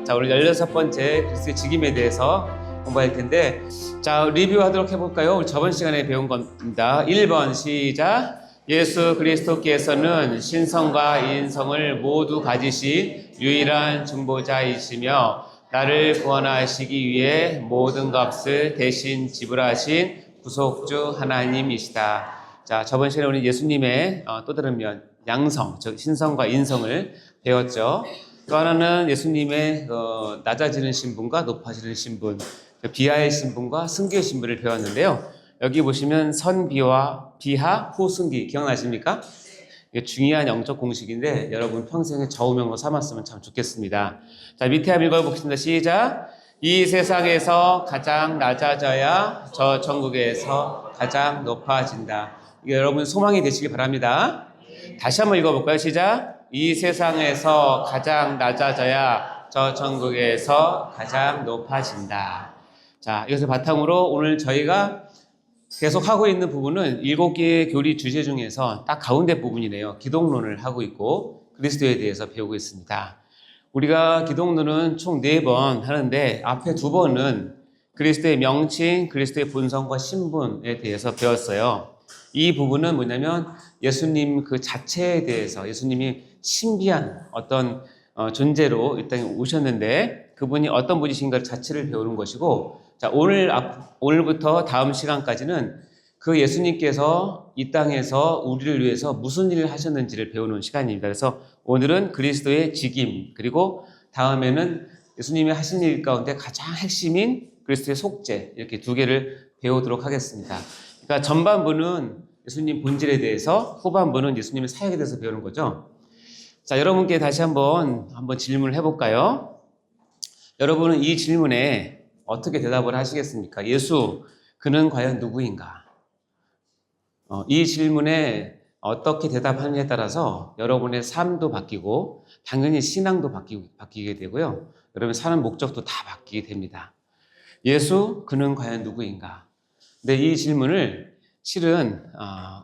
자, 오늘 16번째 그리스도의 직임에 대해서 공부할 텐데, 자, 리뷰하도록 해볼까요? 우리 저번 시간에 배운 겁니다. 1번 시작. 예수 그리스도께서는 신성과 인성을 모두 가지신 유일한 중보자이시며 나를 구원하시기 위해 모든 값을 대신 지불하신 구속주 하나님이시다. 자, 저번 시간에 우리 예수님의 또 다른 면, 양성, 즉 신성과 인성을 배웠죠. 또 하나는 예수님의 낮아지는 신분과 높아지는 신분, 비하의 신분과 승기의 신분을 배웠는데요. 여기 보시면 선비와 비하, 후승기 기억나십니까? 이게 중요한 영적 공식인데 여러분 평생에 좌우명으로 삼았으면 참 좋겠습니다. 자, 밑에 한번 읽어보겠습니다. 시작. 이 세상에서 가장 낮아져야 저 천국에서 가장 높아진다. 이게 여러분 소망이 되시기 바랍니다. 다시 한번 읽어볼까요? 시작. 이 세상에서 가장 낮아져야 저 천국에서 가장 높아진다. 자, 이것을 바탕으로 오늘 저희가 계속 하고 있는 부분은 7개의 교리 주제 중에서 딱 가운데 부분이네요. 기독론을 하고 있고 그리스도에 대해서 배우고 있습니다. 우리가 기독론은 총 4번 하는데 앞에 2번은 그리스도의 명칭, 그리스도의 본성과 신분에 대해서 배웠어요. 이 부분은 뭐냐면 예수님 그 자체에 대해서 예수님이 신비한 어떤 존재로 이 땅에 오셨는데 그분이 어떤 분이신가 자체를 배우는 것이고, 자, 오늘부터 다음 시간까지는 그 예수님께서 이 땅에서 우리를 위해서 무슨 일을 하셨는지를 배우는 시간입니다. 그래서 오늘은 그리스도의 직임, 그리고 다음에는 예수님이 하신 일 가운데 가장 핵심인 그리스도의 속죄, 이렇게 2개를 배우도록 하겠습니다. 그러니까 전반부는 예수님 본질에 대해서, 후반부는 예수님의 사역에 대해서 배우는 거죠. 자, 여러분께 다시 한번 질문을 해볼까요? 여러분은 이 질문에 어떻게 대답을 하시겠습니까? 예수, 그는 과연 누구인가? 이 질문에 어떻게 대답하느냐에 따라서 여러분의 삶도 바뀌고 당연히 신앙도 바뀌게 되고요. 여러분 사는 목적도 다 바뀌게 됩니다. 예수, 그는 과연 누구인가? 근데 이 질문을 실은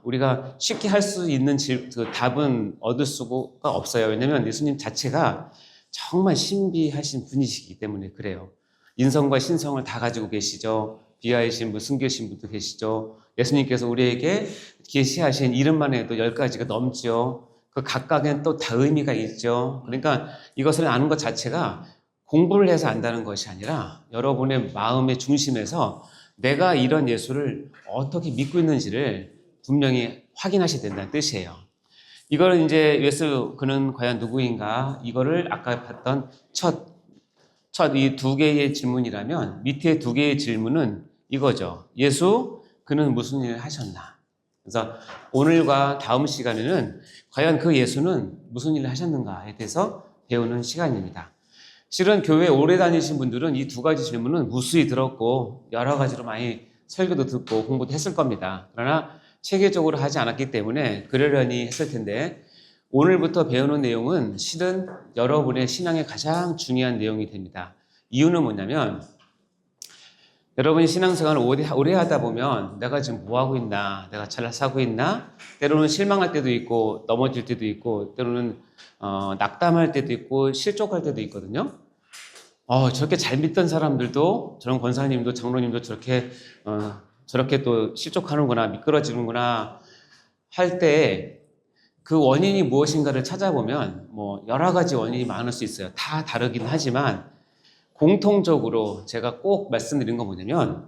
우리가 쉽게 할 수 있는 그 답은 얻을 수가 없어요. 왜냐하면 예수님 자체가 정말 신비하신 분이시기 때문에 그래요. 인성과 신성을 다 가지고 계시죠. 비하의 신분, 승기의 신분도 계시죠. 예수님께서 우리에게 계시하신 이름만 해도 10가지가 넘죠. 그 각각엔 또 다 의미가 있죠. 그러니까 이것을 아는 것 자체가 공부를 해서 안다는 것이 아니라 여러분의 마음의 중심에서 내가 이런 예수를 어떻게 믿고 있는지를 분명히 확인하셔야 된다는 뜻이에요. 이거는 이제 예수 그는 과연 누구인가? 이거를 아까 봤던 첫 이 2개의 질문이라면 밑에 2개의 질문은 이거죠. 예수 그는 무슨 일을 하셨나? 그래서 오늘과 다음 시간에는 과연 그 예수는 무슨 일을 하셨는가에 대해서 배우는 시간입니다. 실은 교회 오래 다니신 분들은 이 2가지 질문은 무수히 들었고 여러 가지로 많이 설교도 듣고 공부도 했을 겁니다. 그러나 체계적으로 하지 않았기 때문에 그러려니 했을 텐데 오늘부터 배우는 내용은 실은 여러분의 신앙의 가장 중요한 내용이 됩니다. 이유는 뭐냐면 여러분이 신앙생활을 오래 하다 보면 내가 지금 뭐 하고 있나, 내가 잘 사고 있나, 때로는 실망할 때도 있고 넘어질 때도 있고 때로는 낙담할 때도 있고 실족할 때도 있거든요. 저렇게 잘 믿던 사람들도 저런 권사님도 장로님도 저렇게 또 실족하는구나, 미끄러지는구나 할 때 그 원인이 무엇인가를 찾아보면 여러 가지 원인이 많을 수 있어요. 다 다르긴 하지만 공통적으로 제가 꼭 말씀드린 건 뭐냐면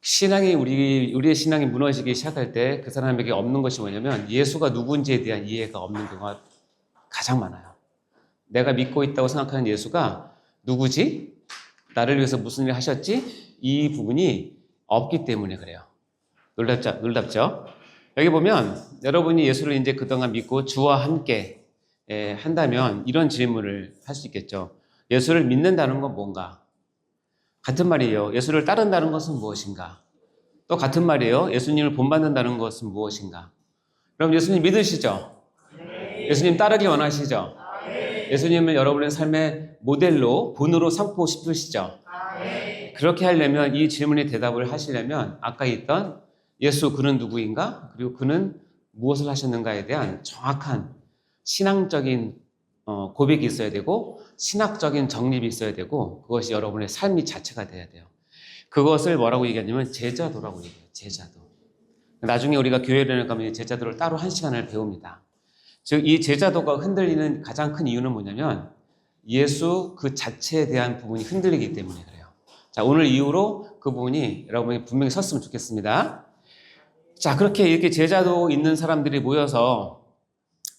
우리의 신앙이 무너지기 시작할 때 그 사람에게 없는 것이 뭐냐면 예수가 누군지에 대한 이해가 없는 경우가 가장 많아요. 내가 믿고 있다고 생각하는 예수가 누구지? 나를 위해서 무슨 일을 하셨지? 이 부분이 없기 때문에 그래요. 놀랍죠? 여기 보면 여러분이 예수를 이제 그동안 믿고 주와 함께 한다면 이런 질문을 할 수 있겠죠. 예수를 믿는다는 건 뭔가? 같은 말이에요. 예수를 따른다는 것은 무엇인가? 또 같은 말이에요. 예수님을 본받는다는 것은 무엇인가? 그럼 예수님 믿으시죠? 예수님 따르기 원하시죠? 예수님을 여러분의 삶의 모델로, 본으로 삼고 싶으시죠? 그렇게 하려면 이 질문에 대답을 하시려면 아까 있던 예수 그는 누구인가? 그리고 그는 무엇을 하셨는가에 대한 정확한 신앙적인 고백이 있어야 되고 신학적인 정립이 있어야 되고 그것이 여러분의 삶이 자체가 돼야 돼요. 그것을 뭐라고 얘기하냐면 제자도라고 얘기해요. 제자도. 나중에 우리가 교회를 가면 제자도를 따로 1시간을 배웁니다. 즉 이 제자도가 흔들리는 가장 큰 이유는 뭐냐면 예수 그 자체에 대한 부분이 흔들리기 때문에 그래요. 자, 오늘 이후로 그 부분이 여러분이 분명히 섰으면 좋겠습니다. 자, 그렇게 이렇게 제자도 있는 사람들이 모여서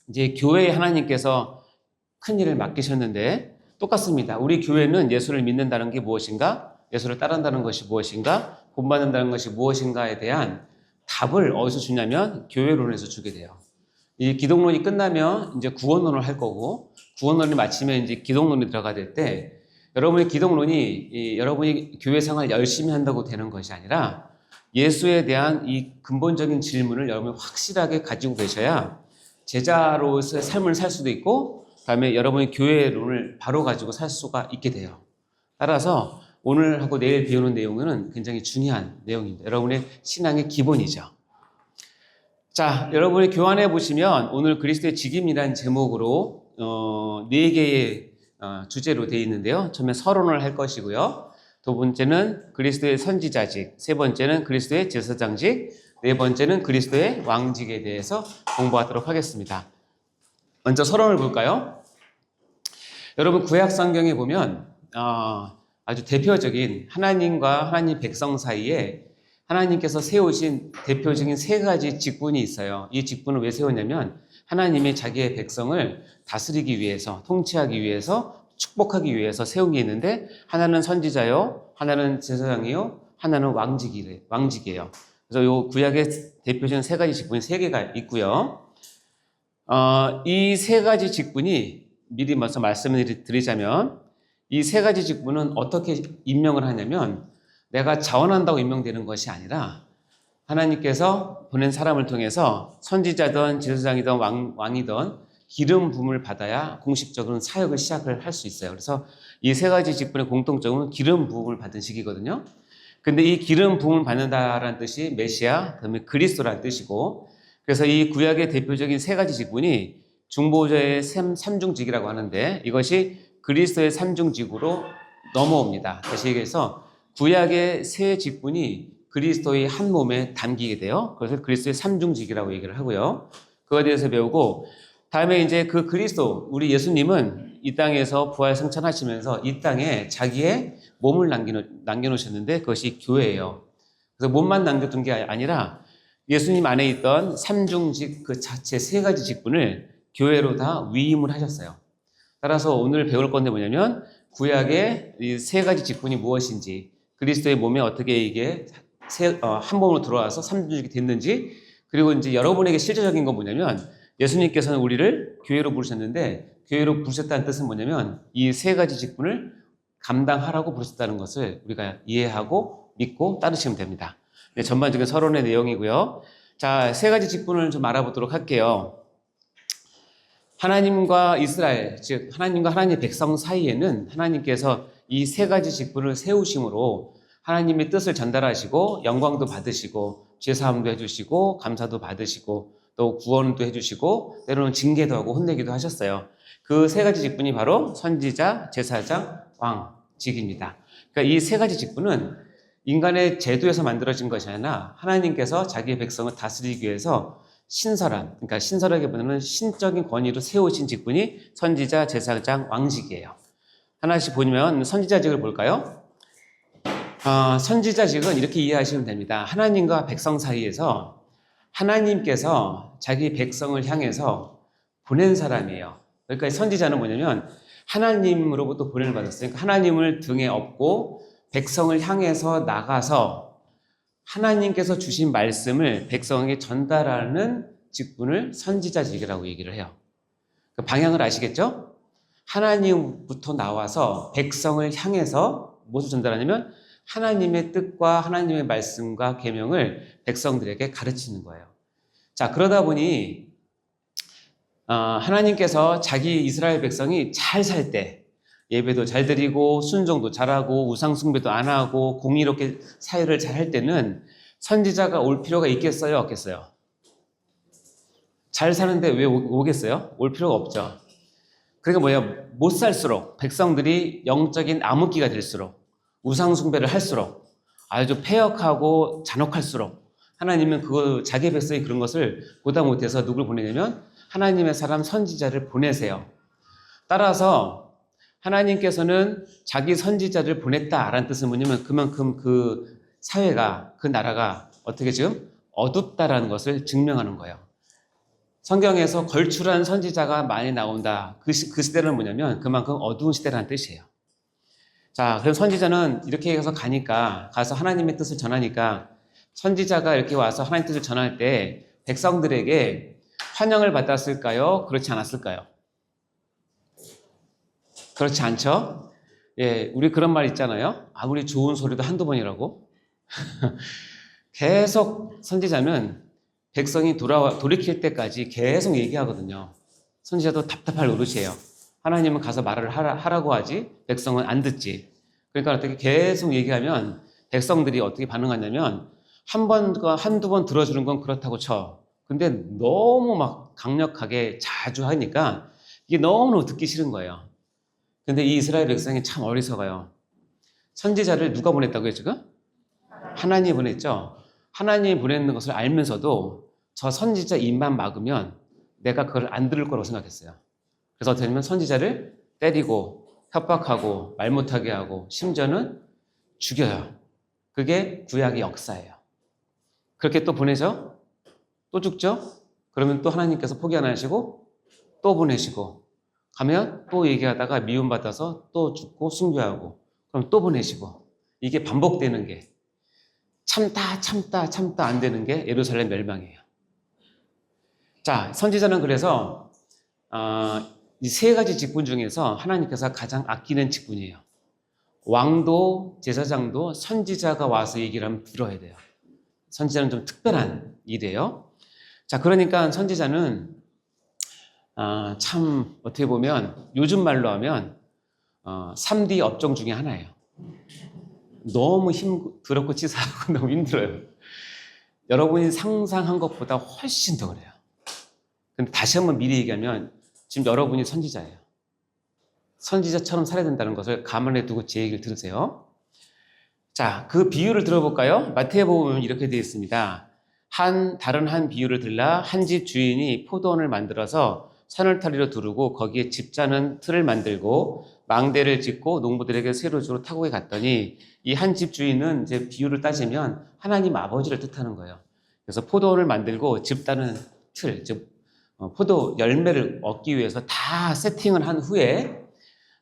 이제 교회에 하나님께서 큰 일을 맡기셨는데 똑같습니다. 우리 교회는 예수를 믿는다는 게 무엇인가? 예수를 따른다는 것이 무엇인가? 본받는다는 것이 무엇인가에 대한 답을 어디서 주냐면 교회론에서 주게 돼요. 이 기독론이 끝나면 이제 구원론을 할 거고 구원론이 마치면 이제 기독론이 들어가야 될 때 여러분의 기독론이 여러분이 교회 생활 열심히 한다고 되는 것이 아니라 예수에 대한 이 근본적인 질문을 여러분이 확실하게 가지고 계셔야 제자로서의 삶을 살 수도 있고 그다음에 여러분이 교회론을 바로 가지고 살 수가 있게 돼요. 따라서 오늘 하고 내일 배우는 내용은 굉장히 중요한 내용입니다. 여러분의 신앙의 기본이죠. 자, 여러분이 교환해 보시면 오늘 그리스도의 직임이라는 제목으로 4개의 주제로 되어 있는데요. 처음에 서론을 할 것이고요. 두 번째는 그리스도의 선지자직, 세 번째는 그리스도의 제사장직, 네 번째는 그리스도의 왕직에 대해서 공부하도록 하겠습니다. 먼저 서론을 볼까요? 여러분 구약 성경에 보면 아주 대표적인 하나님과 하나님 백성 사이에 하나님께서 세우신 대표적인 3가지 직분이 있어요. 이 직분을 왜 세웠냐면 하나님이 자기의 백성을 다스리기 위해서, 통치하기 위해서, 축복하기 위해서 세운 게 있는데 하나는 선지자요, 하나는 제사장이요, 하나는 왕직이에요. 그래서 이 구약의 대표적인 3가지 직분이 3개가 있고요. 이 3가지 직분이 미리 먼저 말씀을 드리자면 이 3가지 직분은 어떻게 임명을 하냐면 내가 자원한다고 임명되는 것이 아니라 하나님께서 보낸 사람을 통해서 선지자든 제사장이든 왕이든 기름 부음을 받아야 공식적으로 사역을 시작을 할 수 있어요. 그래서 이 3가지 직분의 공통점은 기름 부음을 받은 시기거든요. 근데 이 기름 부음을 받는다라는 뜻이 메시아, 그다음에 그리스도라는 뜻이고 그래서 이 구약의 대표적인 3가지 직분이 중보자의 삼중직이라고 하는데 이것이 그리스도의 삼중직으로 넘어옵니다. 다시 얘기해서 구약의 3 직분이 그리스도의 한 몸에 담기게 돼요. 그래서 그리스도의 삼중직이라고 얘기를 하고요. 그거에 대해서 배우고 다음에 이제 그 그리스도, 우리 예수님은 이 땅에서 부활 승천하시면서 이 땅에 자기의 몸을 남겨놓으셨는데 그것이 교회예요. 그래서 몸만 남겨둔 게 아니라 예수님 안에 있던 삼중직 그 자체 3가지 직분을 교회로 다 위임을 하셨어요. 따라서 오늘 배울 건데 뭐냐면 구약의 이 3가지 직분이 무엇인지 그리스도의 몸에 어떻게 이게 한 몸으로 들어와서 삼중직이 됐는지 그리고 이제 여러분에게 실제적인 건 뭐냐면 예수님께서는 우리를 교회로 부르셨는데 교회로 부르셨다는 뜻은 뭐냐면 이 3가지 직분을 감당하라고 부르셨다는 것을 우리가 이해하고 믿고 따르시면 됩니다. 네, 전반적인 서론의 내용이고요. 자, 3가지 직분을 좀 알아보도록 할게요. 하나님과 이스라엘, 즉 하나님과 하나님의 백성 사이에는 하나님께서 이 3가지 직분을 세우심으로 하나님의 뜻을 전달하시고 영광도 받으시고 죄사함도 해주시고 감사도 받으시고 또 구원도 해주시고 때로는 징계도 하고 혼내기도 하셨어요. 그 3가지 직분이 바로 선지자, 제사장, 왕직입니다. 그러니까 이 3가지 직분은 인간의 제도에서 만들어진 것이 아니라 하나님께서 자기의 백성을 다스리기 위해서 신설한, 그러니까 신설하기보다는 신적인 권위로 세우신 직분이 선지자, 제사장, 왕직이에요. 하나씩 보면 선지자직을 볼까요? 선지자직은 이렇게 이해하시면 됩니다. 하나님과 백성 사이에서 하나님께서 자기 백성을 향해서 보낸 사람이에요. 그러니까 선지자는 뭐냐면 하나님으로부터 보냄을 받았어요. 그러니까 하나님을 등에 업고 백성을 향해서 나가서 하나님께서 주신 말씀을 백성에게 전달하는 직분을 선지자직이라고 얘기를 해요. 그 방향을 아시겠죠? 하나님부터 나와서 백성을 향해서 무엇을 전달하냐면 하나님의 뜻과 하나님의 말씀과 계명을 백성들에게 가르치는 거예요. 자, 그러다 보니 하나님께서 자기 이스라엘 백성이 잘 살 때 예배도 잘 드리고 순종도 잘하고 우상숭배도 안 하고 공의롭게 사회를 잘 할 때는 선지자가 올 필요가 있겠어요? 없겠어요? 잘 사는데 왜 오겠어요? 올 필요가 없죠. 그러니까 뭐야? 못 살수록 백성들이 영적인 암흑기가 될수록 우상 숭배를 할수록 아주 패역하고 잔혹할수록 하나님은 그 자기 백성이 그런 것을 보다 못해서 누굴 보내냐면 하나님의 사람 선지자를 보내세요. 따라서 하나님께서는 자기 선지자를 보냈다라는 뜻은 뭐냐면 그만큼 그 사회가 그 나라가 어떻게 지금 어둡다라는 것을 증명하는 거예요. 성경에서 걸출한 선지자가 많이 나온다. 그 시대는 뭐냐면 그만큼 어두운 시대라는 뜻이에요. 자, 그럼 선지자는 이렇게 해서 가서 하나님의 뜻을 전하니까 선지자가 이렇게 와서 하나님의 뜻을 전할 때 백성들에게 환영을 받았을까요? 그렇지 않았을까요? 그렇지 않죠? 예, 우리 그런 말 있잖아요. 아무리 좋은 소리도 한두 번이라고. 계속 선지자는 백성이 돌이킬 때까지 계속 얘기하거든요. 선지자도 답답할 노릇이에요. 하나님은 가서 말을 하라고 하지 백성은 안 듣지. 그러니까 어떻게 계속 얘기하면 백성들이 어떻게 반응하냐면 한두 번 들어주는 건 그렇다고 쳐. 근데 너무 막 강력하게 자주 하니까 이게 너무너무 듣기 싫은 거예요. 근데 이 이스라엘 백성이 참 어리석어요. 선지자를 누가 보냈다고요, 지금? 하나님이 보냈죠. 하나님이 보내는 것을 알면서도 저 선지자 입만 막으면 내가 그걸 안 들을 거라고 생각했어요. 그래서 어떻게 하냐면 선지자를 때리고 협박하고 말 못하게 하고 심지어는 죽여요. 그게 구약의 역사예요. 그렇게 또 보내죠? 또 죽죠? 그러면 또 하나님께서 포기 안 하시고 또 보내시고 가면 또 얘기하다가 미움받아서 또 죽고 순교하고 그럼 또 보내시고 이게 반복되는 게 참다 안 되는 게 예루살렘 멸망이에요. 자, 선지자는 그래서 이 세 가지 직분 중에서 하나님께서 가장 아끼는 직분이에요. 왕도 제사장도 선지자가 와서 얘기를 하면 들어야 돼요. 선지자는 좀 특별한 일이에요. 자, 그러니까 선지자는 참 어떻게 보면 요즘 말로 하면 3D 업종 중에 하나예요. 너무 더럽고 치사하고 너무 힘들어요. 여러분이 상상한 것보다 훨씬 더 그래요. 근데 다시 한번 미리 얘기하면 지금 여러분이 선지자예요. 선지자처럼 살아야 된다는 것을 감안해 두고 제 얘기를 들으세요. 자, 그 비유를 들어볼까요? 마태복음은 이렇게 되어 있습니다. 다른 한 비유를 들라 한 집 주인이 포도원을 만들어서 산울타리로 두르고 거기에 집 짜는 틀을 만들고 망대를 짓고 농부들에게 새로 주로 타국에 갔더니 이 한 집 주인은 이제 비유를 따지면 하나님 아버지를 뜻하는 거예요. 그래서 포도원을 만들고 집 따는 틀, 즉 포도 열매를 얻기 위해서 다 세팅을 한 후에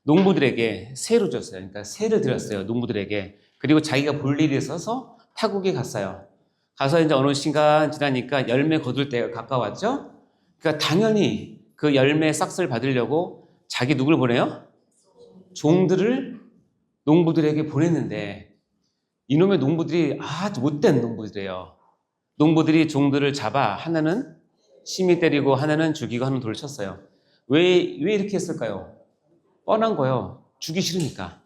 농부들에게 새로 줬어요. 그러니까 새를 드렸어요. 농부들에게. 그리고 자기가 볼 일이 있어서 타국에 갔어요. 가서 이제 어느 시간 지나니까 열매 거둘 때가 가까웠죠. 그러니까 당연히 그 열매 싹스를 받으려고 자기 누굴 보내요? 종들을 농부들에게 보냈는데 이놈의 농부들이 아주 못된 농부들이에요. 농부들이 종들을 잡아 하나는 심히 때리고 하나는 죽이고 하나는 돌을 쳤어요. 왜 이렇게 했을까요? 뻔한 거예요. 주기 싫으니까.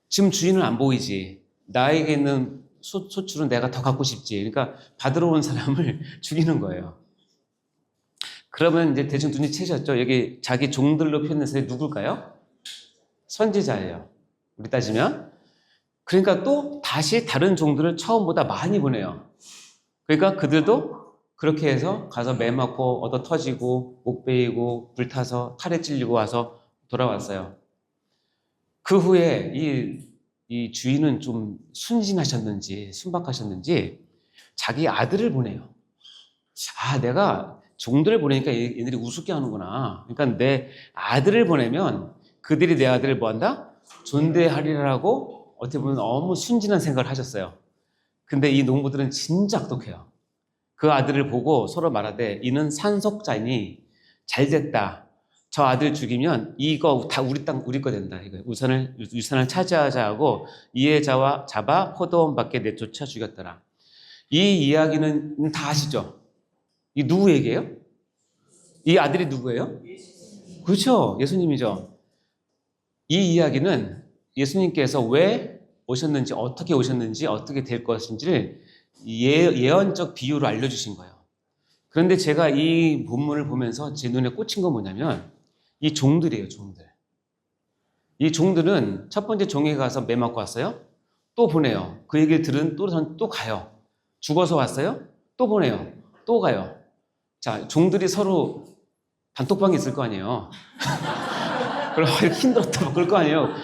지금 주인은 안 보이지. 나에게 있는 소출은 내가 더 갖고 싶지. 그러니까 받으러 온 사람을 죽이는 거예요. 그러면 이제 대충 눈치채셨죠? 여기 자기 종들로 표현된 사람이 누굴까요? 선지자예요. 우리 따지면. 그러니까 또 다시 다른 종들을 처음보다 많이 보내요. 그러니까 그들도 그렇게 해서 가서 매 맞고 얻어 터지고 목 베이고 불타서 칼에 찔리고 와서 돌아왔어요. 그 후에 이 주인은 좀 순진하셨는지 순박하셨는지 자기 아들을 보내요. 내가 종들을 보내니까 얘들이 우습게 하는구나. 그러니까 내 아들을 보내면 그들이 내 아들을 뭐한다? 존대하리라고 어떻게 보면 너무 순진한 생각을 하셨어요. 근데 이 농부들은 진짜 악독해요. 그 아들을 보고 서로 말하되 이는 산속자니 잘됐다. 저 아들 죽이면 이거 다 우리 거 된다. 이거 유산을 차지하자 하고 이에 잡아 포도원 밖에 내쫓아 죽였더라. 이 이야기는 다 아시죠? 이 누구 얘기예요? 이 아들이 누구예요? 그렇죠. 예수님이죠. 이 이야기는 예수님께서 왜 오셨는지, 어떻게 될 것인지를 예언적 비유로 알려주신 거예요. 그런데 제가 이 본문을 보면서 제 눈에 꽂힌 건 뭐냐면 이 종들이에요, 종들. 이 종들은 첫 번째 종에게 가서 매 맞고 왔어요. 또 보내요. 그 얘기를 들은 또 가요. 죽어서 왔어요. 또 보내요. 또 가요. 자, 종들이 서로 단톡방이 있을 거 아니에요. 그럼 이렇게 힘들었다 그럴 거 아니에요.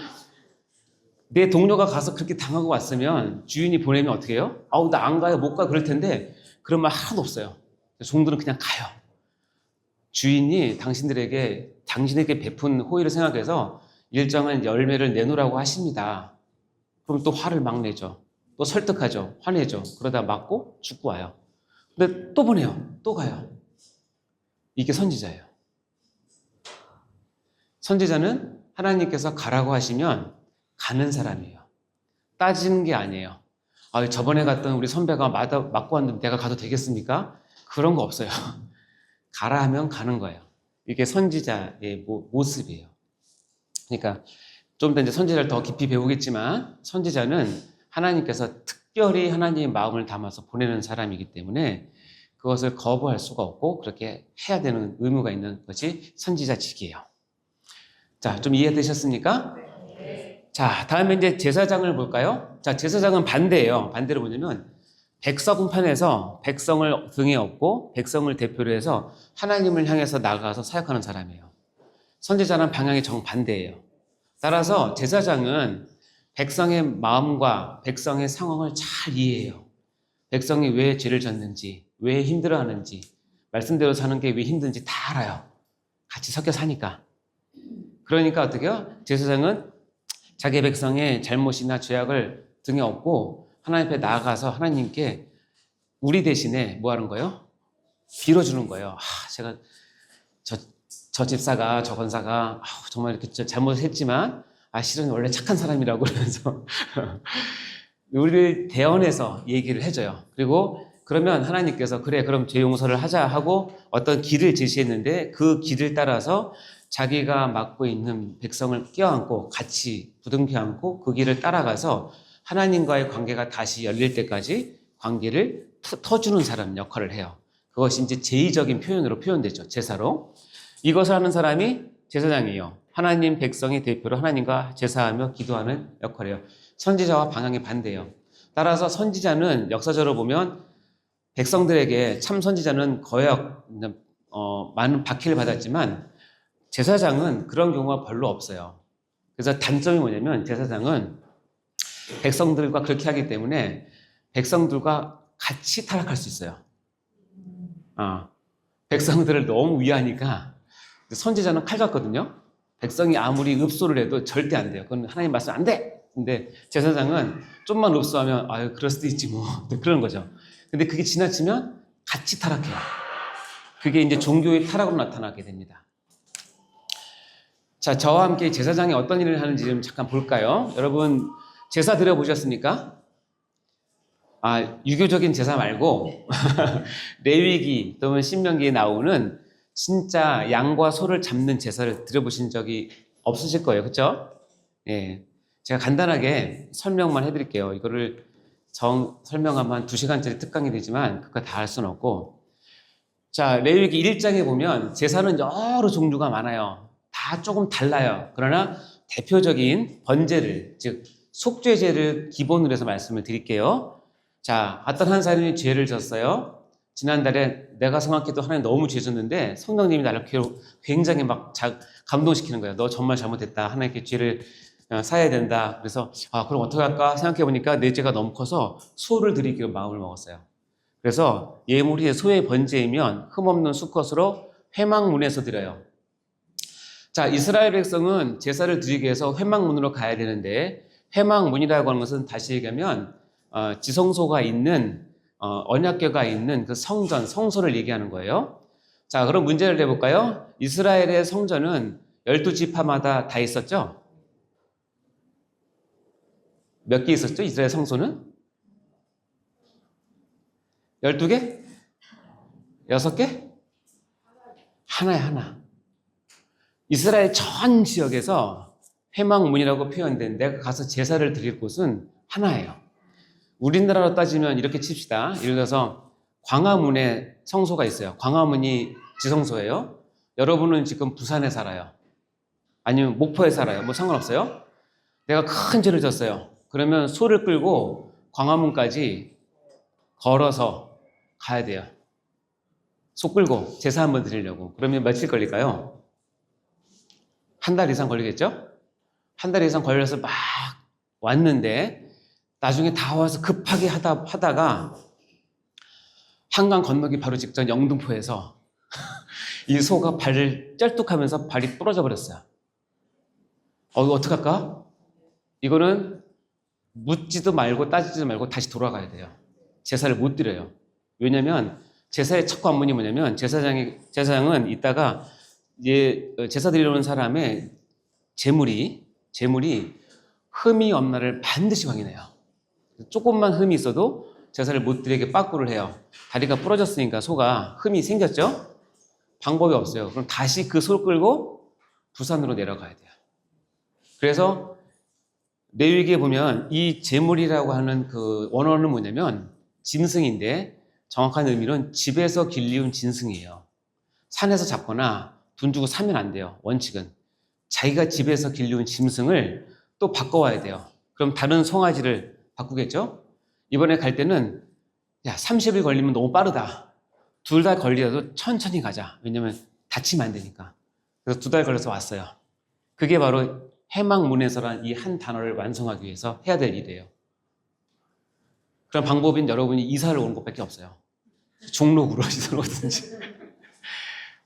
내 동료가 가서 그렇게 당하고 왔으면 주인이 보내면 어떻게 해요? 아우, 나 안 가요, 못 가, 그럴 텐데 그런 말 하나도 없어요. 종들은 그냥 가요. 주인이 당신에게 베푼 호의를 생각해서 일정한 열매를 내놓으라고 하십니다. 그럼 또 화를 막 내죠. 또 설득하죠. 화내죠. 그러다 맞고 죽고 와요. 근데 또 보내요. 또 가요. 이게 선지자예요. 선지자는 하나님께서 가라고 하시면 가는 사람이에요. 따지는 게 아니에요. 아, 저번에 갔던 우리 선배가 맞고 왔는데 내가 가도 되겠습니까? 그런 거 없어요. 가라 하면 가는 거예요. 이게 선지자의 모습이에요. 그러니까 좀 더 이제 선지자를 더 깊이 배우겠지만 선지자는 하나님께서 특별히 하나님의 마음을 담아서 보내는 사람이기 때문에 그것을 거부할 수가 없고 그렇게 해야 되는 의무가 있는 것이 선지자직이에요. 자, 좀 이해되셨습니까? 자, 다음에 이제 제사장을 볼까요? 자, 제사장은 반대예요. 반대로 뭐냐면 백성판에서 백성을 등에 업고 백성을 대표로 해서 하나님을 향해서 나가서 사역하는 사람이에요. 선지자는 방향이 정반대예요. 따라서 제사장은 백성의 마음과 백성의 상황을 잘 이해해요. 백성이 왜 죄를 졌는지, 왜 힘들어하는지, 말씀대로 사는 게 왜 힘든지 다 알아요. 같이 섞여 사니까. 그러니까 어떻게 해요? 제사장은 자기 백성의 잘못이나 죄악을 등에 업고 하나님 앞에 나아가서 하나님께 우리 대신에 뭐 하는 거예요? 빌어주는 거예요. 아, 제가 저 집사가, 저 권사가 정말 이렇게 잘못을 했지만 실은 원래 착한 사람이라고 그러면서 우리를 대언해서 얘기를 해줘요. 그리고 그러면 하나님께서 그래, 그럼 죄 용서를 하자 하고 어떤 길을 제시했는데 그 길을 따라서 자기가 맡고 있는 백성을 껴안고 같이 부둥켜 안고 그 길을 따라가서 하나님과의 관계가 다시 열릴 때까지 관계를 터주는 사람 역할을 해요. 그것이 이제 제의적인 표현으로 표현되죠. 제사로. 이것을 하는 사람이 제사장이에요. 하나님 백성의 대표로 하나님과 제사하며 기도하는 역할이에요. 선지자와 방향이 반대예요. 따라서 선지자는 역사적으로 보면 백성들에게 참 선지자는 많은 박해를 받았지만 제사장은 그런 경우가 별로 없어요. 그래서 단점이 뭐냐면 제사장은 백성들과 그렇게 하기 때문에 백성들과 같이 타락할 수 있어요. 백성들을 너무 위하니까 선지자는 칼 같거든요. 백성이 아무리 읍소를 해도 절대 안 돼요. 그건 하나님 말씀 안 돼. 근데 제사장은 좀만 읍소하면 아유 그럴 수도 있지 뭐 그런 거죠. 근데 그게 지나치면 같이 타락해요. 그게 이제 종교의 타락으로 나타나게 됩니다. 자, 저와 함께 제사장이 어떤 일을 하는지 좀 잠깐 볼까요? 여러분 제사 드려보셨습니까? 유교적인 제사 말고 레위기 또는 신명기에 나오는 진짜 양과 소를 잡는 제사를 드려보신 적이 없으실 거예요. 그렇죠? 예. 제가 간단하게 설명만 해드릴게요. 이거를 설명하면 한 2시간짜리 특강이 되지만 그거 다 할 수는 없고. 자, 레위기 1장에 보면 제사는 여러 종류가 많아요. 다 조금 달라요. 그러나 대표적인 번제를, 즉 속죄제를 기본으로 해서 말씀을 드릴게요. 자, 어떤 한 사람이 죄를 졌어요. 지난달에 내가 생각해도 하나님 너무 죄 졌는데 성령님이 나를 굉장히 막 감동시키는 거예요. 너 정말 잘못했다. 하나님께 죄를 사야 된다. 그래서 그럼 어떻게 할까 생각해 보니까 내 죄가 너무 커서 소를 드리기로 마음을 먹었어요. 그래서 예물이 소의 번제이면 흠없는 수컷으로 회막문에서 드려요. 자, 이스라엘 백성은 제사를 드리기 위해서 회막문으로 가야 되는데 회막문이라고 하는 것은 다시 얘기하면 지성소가 있는 언약궤가 있는 그 성전, 성소를 얘기하는 거예요. 자, 그럼 문제를 내볼까요? 이스라엘의 성전은 12지파마다 다 있었죠? 몇 개 있었죠? 이스라엘 성소는? 12개? 6개? 하나야, 하나. 이스라엘 전 지역에서 회막문이라고 표현된 내가 가서 제사를 드릴 곳은 하나예요. 우리나라로 따지면 이렇게 칩시다. 예를 들어서 광화문에 성소가 있어요. 광화문이 지성소예요. 여러분은 지금 부산에 살아요. 아니면 목포에 살아요. 뭐 상관없어요. 내가 큰 죄를 졌어요. 그러면 소를 끌고 광화문까지 걸어서 가야 돼요. 소 끌고 제사 한번 드리려고. 그러면 며칠 걸릴까요? 한 달 이상 걸리겠죠? 한 달 이상 걸려서 막 왔는데 나중에 다 와서 급하게 하다가 한강 건너기 바로 직전 영등포에서 이 소가 발을 쩔뚝하면서 발이 부러져 버렸어요. 이거 어떡할까? 이거는 묻지도 말고 따지지도 말고 다시 돌아가야 돼요. 제사를 못 드려요. 왜냐면 제사의 첫 관문이 뭐냐면 제사장은 이따가 제사 드리러 오는 사람의 재물이 흠이 없나를 반드시 확인해요. 조금만 흠이 있어도 제사를 못 드리게 빠꾸를 해요. 다리가 부러졌으니까 소가 흠이 생겼죠? 방법이 없어요. 그럼 다시 그 소를 끌고 부산으로 내려가야 돼요. 그래서 레위기에 보면 이 제물이라고 하는 그 원어는 뭐냐면 짐승인데 정확한 의미는 집에서 길리운 짐승이에요. 산에서 잡거나 돈 주고 사면 안 돼요. 원칙은. 자기가 집에서 길리운 짐승을 또 바꿔와야 돼요. 그럼 다른 송아지를 바꾸겠죠? 이번에 갈 때는 30일 걸리면 너무 빠르다. 2달 걸리더라도 천천히 가자. 왜냐면 다치면 안 되니까. 그래서 2달 걸려서 왔어요. 그게 바로 해망문에서란 이 한 단어를 완성하기 위해서 해야 될 일이에요. 그런 방법인 여러분이 이사를 오는 것밖에 없어요. 종로구로 이사를 오든지.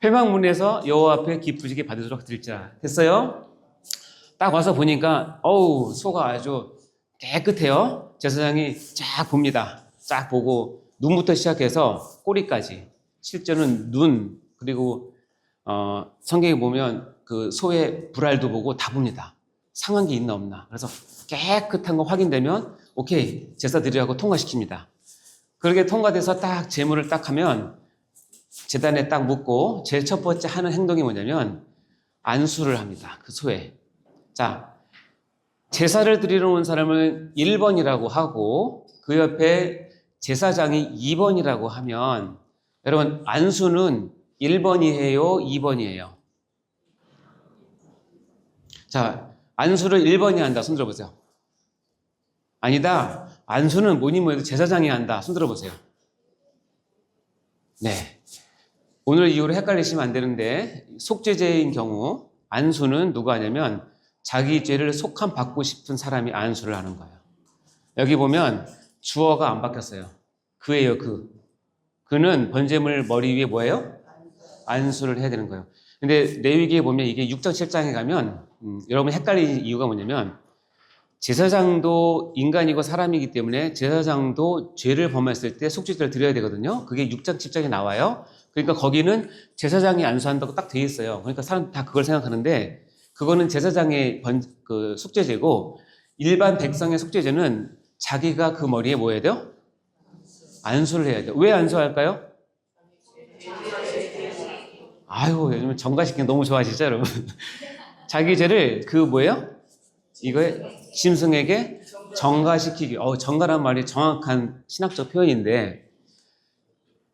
해망문에서 여호와 앞에 기쁘시게 받으도록 드릴지라. 됐어요? 딱 와서 보니까 소가 아주 깨끗해요. 제사장이 쫙 봅니다. 쫙 보고 눈부터 시작해서 꼬리까지. 실제는 눈 그리고 성경에 보면 그 소의 불알도 보고 다 봅니다. 상한 게 있나 없나. 그래서 깨끗한 거 확인되면 오케이 제사 드리라고 통과시킵니다. 그렇게 통과돼서 딱 제물을 딱 하면 제단에 딱 묻고 제일 첫 번째 하는 행동이 뭐냐면 안수를 합니다. 그 소에. 자, 제사를 드리러 온 사람을 1번이라고 하고 그 옆에 제사장이 2번이라고 하면 여러분 안수는 1번이에요? 2번이에요? 자, 안수를 1번이 한다. 손 들어보세요. 아니다. 안수는 뭐니 뭐해도 제사장이 한다. 손 들어보세요. 네. 오늘 이후로 헷갈리시면 안 되는데 속죄제인 경우 안수는 누가 하냐면 자기 죄를 속함 받고 싶은 사람이 안수를 하는 거예요. 여기 보면 주어가 안 바뀌었어요. 그예요, 그. 그는 번제물 머리 위에 뭐예요? 안수를 해야 되는 거예요. 근데 레위기에 보면 이게 6장, 7장에 가면 여러분이 헷갈리는 이유가 뭐냐면 제사장도 인간이고 사람이기 때문에 제사장도 죄를 범했을 때 속죄제를 드려야 되거든요. 그게 6장, 7장에 나와요. 그러니까 거기는 제사장이 안수한다고 딱 돼 있어요. 그러니까 사람 다 그걸 생각하는데 그거는 제사장의 그 속죄제고 일반 백성의 속죄제는 자기가 그 머리에 뭐 해야 돼요? 안수를 해야 돼요. 왜 안수할까요? 아유, 요즘 정가시키는 너무 좋아하시죠, 여러분? 자기 죄를 그 뭐예요? 이거에 짐승에게 정가시키기. 정가란 말이 정확한 신학적 표현인데,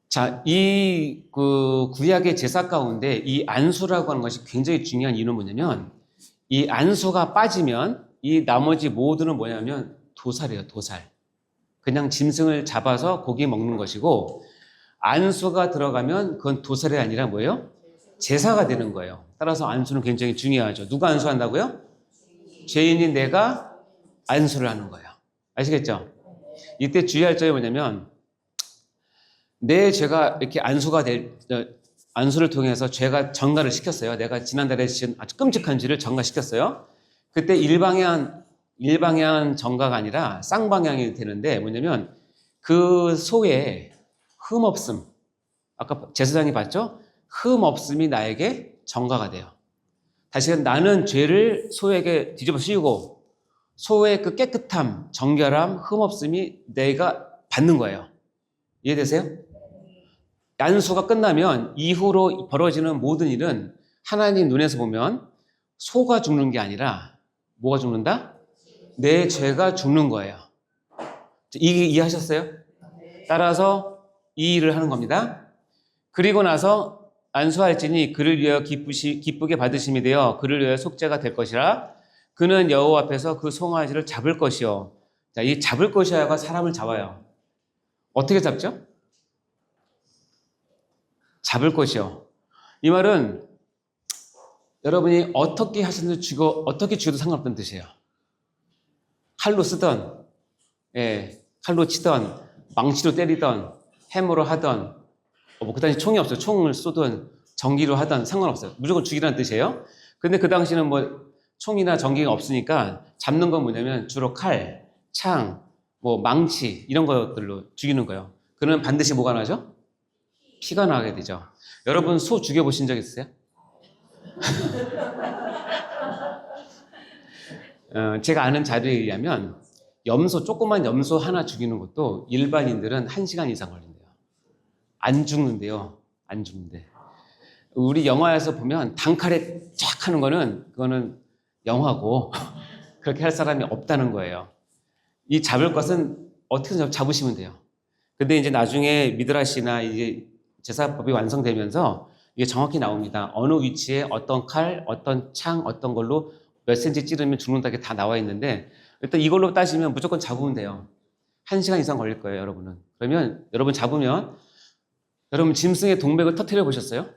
자, 이 그 구약의 제사 가운데 이 안수라고 하는 것이 굉장히 중요한 이유는 뭐냐면, 이 안수가 빠지면 이 나머지 모두는 뭐냐면 도살이에요, 도살. 그냥 짐승을 잡아서 고기 먹는 것이고, 안수가 들어가면 그건 도살이 아니라 뭐예요? 제사가 되는 거예요. 따라서 안수는 굉장히 중요하죠. 누가 안수한다고요? 죄인인 내가 안수를 하는 거예요. 아시겠죠? 이때 주의할 점이 뭐냐면 내 죄가 이렇게 안수를 통해서 죄가 정가를 시켰어요. 내가 지난달에 지은 아주 끔찍한 죄를 정가시켰어요. 그때 일방향 정가가 아니라 쌍방향이 되는데 뭐냐면 그 소에 흠 없음. 아까 제사장이 봤죠? 흠 없음이 나에게 정가가 돼요. 다시 나는 죄를 소에게 뒤집어 씌우고 소의 그 깨끗함, 정결함, 흠 없음이 내가 받는 거예요. 이해되세요? 안수가 끝나면 이후로 벌어지는 모든 일은 하나님 눈에서 보면 소가 죽는 게 아니라 뭐가 죽는다? 내 죄가 죽는 거예요. 이해하셨어요? 따라서 이 일을 하는 겁니다. 그리고 나서 안수할지니 그를 위하여 기쁘게 받으심이 되어 그를 위하여 속죄가 될 것이라. 그는 여호와 앞에서 그 송아지를 잡을 것이요. 자, 이 잡을 것이야가 사람을 잡아요. 어떻게 잡죠? 잡을 것이요. 이 말은 여러분이 어떻게 하시든 어떻게 죽여도 상관없다는 뜻이에요. 칼로 쓰던, 칼로 치던, 망치로 때리던, 해머로 하던, 그 당시 총이 없어요. 총을 쏘든 전기로 하든 상관없어요. 무조건 죽이라는 뜻이에요. 근데 그 당시는 뭐 총이나 전기가 없으니까 잡는 건 뭐냐면 주로 칼, 창, 뭐 망치 이런 것들로 죽이는 거예요. 그러면 반드시 뭐가 나죠? 피가 나게 되죠. 여러분 소 죽여보신 적 있으세요? 제가 아는 자료에 의하면 조그만 염소 하나 죽이는 것도 일반인들은 1시간 이상 걸린대요. 안 죽는데요. 안 죽는데. 우리 영화에서 보면 단칼에 쫙 하는 그거는 영화고 그렇게 할 사람이 없다는 거예요. 이 잡을 것은 어떻게든 잡으시면 돼요. 근데 이제 나중에 미드라시나 이제 제사법이 완성되면서 이게 정확히 나옵니다. 어느 위치에 어떤 칼, 어떤 창, 어떤 걸로 몇 센치 찌르면 죽는다 게 다 나와 있는데 일단 이걸로 따지면 무조건 잡으면 돼요. 1시간 이상 걸릴 거예요, 여러분은. 그러면 여러분 잡으면 여러분 짐승의 동맥을 터뜨려 보셨어요?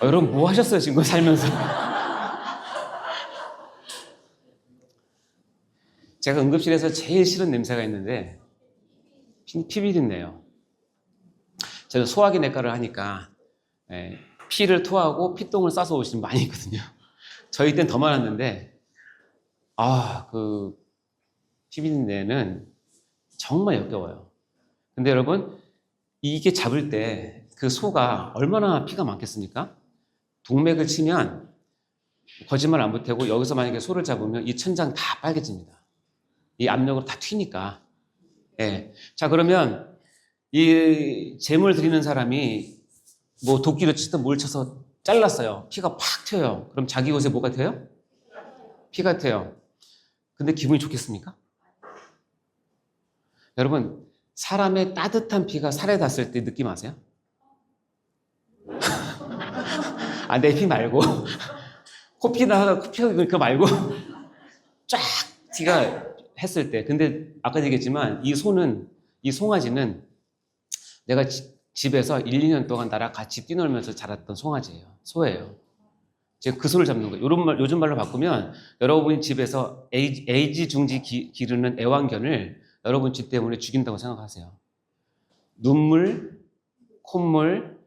여러분 뭐 하셨어요, 지금 살면서? 제가 응급실에서 제일 싫은 냄새가 있는데 피비린내요. 제가 소화기 내과를 하니까 피를 토하고 피똥을 싸서 오시는 분 많이 있거든요. 저희 땐 더 많았는데 그 피비린내는 정말 역겨워요. 근데 여러분 이게 잡을 때 그 소가 얼마나 피가 많겠습니까? 동맥을 치면 거짓말 안 보태고 여기서 만약에 소를 잡으면 이 천장 다 빨개집니다. 이 압력으로 다 튀니까. 자, 그러면 이 제물 드리는 사람이 뭐 도끼를 치든 뭘 쳐서 잘랐어요. 피가 팍 튀어요. 그럼 자기 옷에 뭐가 튀어요? 피가 튀어요. 근데 기분이 좋겠습니까? 여러분, 사람의 따뜻한 피가 살에 닿았을 때 느낌 아세요? 내 피 말고 코피나 그거 말고 쫙 티가 했을 때. 근데 아까 얘기했지만 이 송아지는 내가 집에서 1, 2년 동안 나랑 같이 뛰놀면서 자랐던 소예요. 지금 그 소를 잡는 거예요. 요즘 말로 바꾸면 여러분이 집에서 애지중지 기르는 애완견을 여러분 집 때문에 죽인다고 생각하세요. 눈물, 콧물,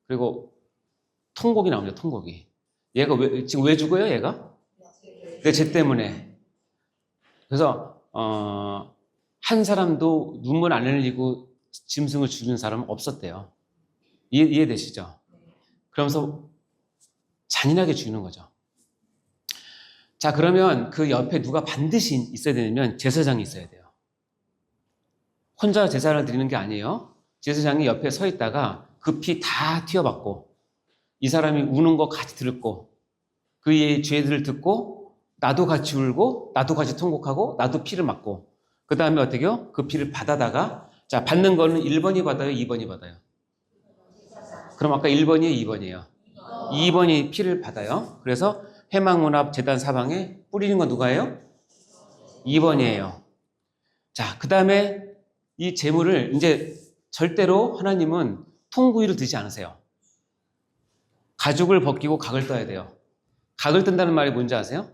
그리고 통곡이 나옵니다. 통곡이. 얘가 지금 왜 죽어요? 얘가? 쟤 때문에. 그래서 한 사람도 눈물 안 흘리고 짐승을 죽이는 사람은 없었대요. 이해되시죠? 그러면서 잔인하게 죽이는 거죠. 자, 그러면 그 옆에 누가 반드시 있어야 되냐면 제사장이 있어야 돼요. 혼자 제사를 드리는 게 아니에요. 제사장이 옆에 서 있다가 그 피 다 튀어받고 이 사람이 우는 거 같이 듣고 그의 죄들을 듣고 나도 같이 울고 나도 같이 통곡하고 나도 피를 맞고 그 다음에 어떻게요? 그 피를 받아다가 자, 받는 거는 1번이 받아요? 2번이 받아요? 그럼 아까 1번이에요? 2번이에요? 2번이 피를 받아요. 그래서 회막문앞 제단 사방에 뿌리는 건 누가예요? 2번이에요. 자, 그 다음에 이 제물을 이제 절대로 하나님은 통구이를 드지 않으세요. 가죽을 벗기고 각을 떠야 돼요. 각을 뜬다는 말이 뭔지 아세요?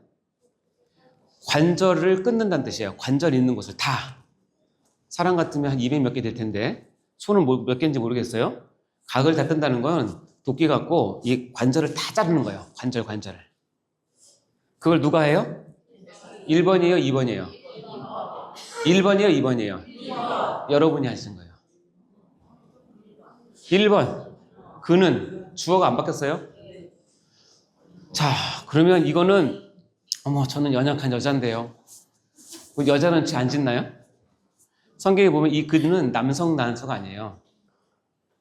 관절을 끊는다는 뜻이에요. 관절 있는 곳을 다. 사람 같으면 한 200 몇 개 될 텐데 소는 몇 개인지 모르겠어요. 각을 다 뜬다는 건 도끼 갖고 이 관절을 다 자르는 거예요. 관절을. 그걸 누가 해요? 1번이에요? 2번이에요? 1번이에요? 2번이에요? 여러분이 하신 거예요. 1번. 그는 주어가 안 바뀌었어요? 자, 그러면 이거는 저는 연약한 여잔데요. 여자는 안 짓나요? 성경에 보면 이 그는 남성 난서가 아니에요.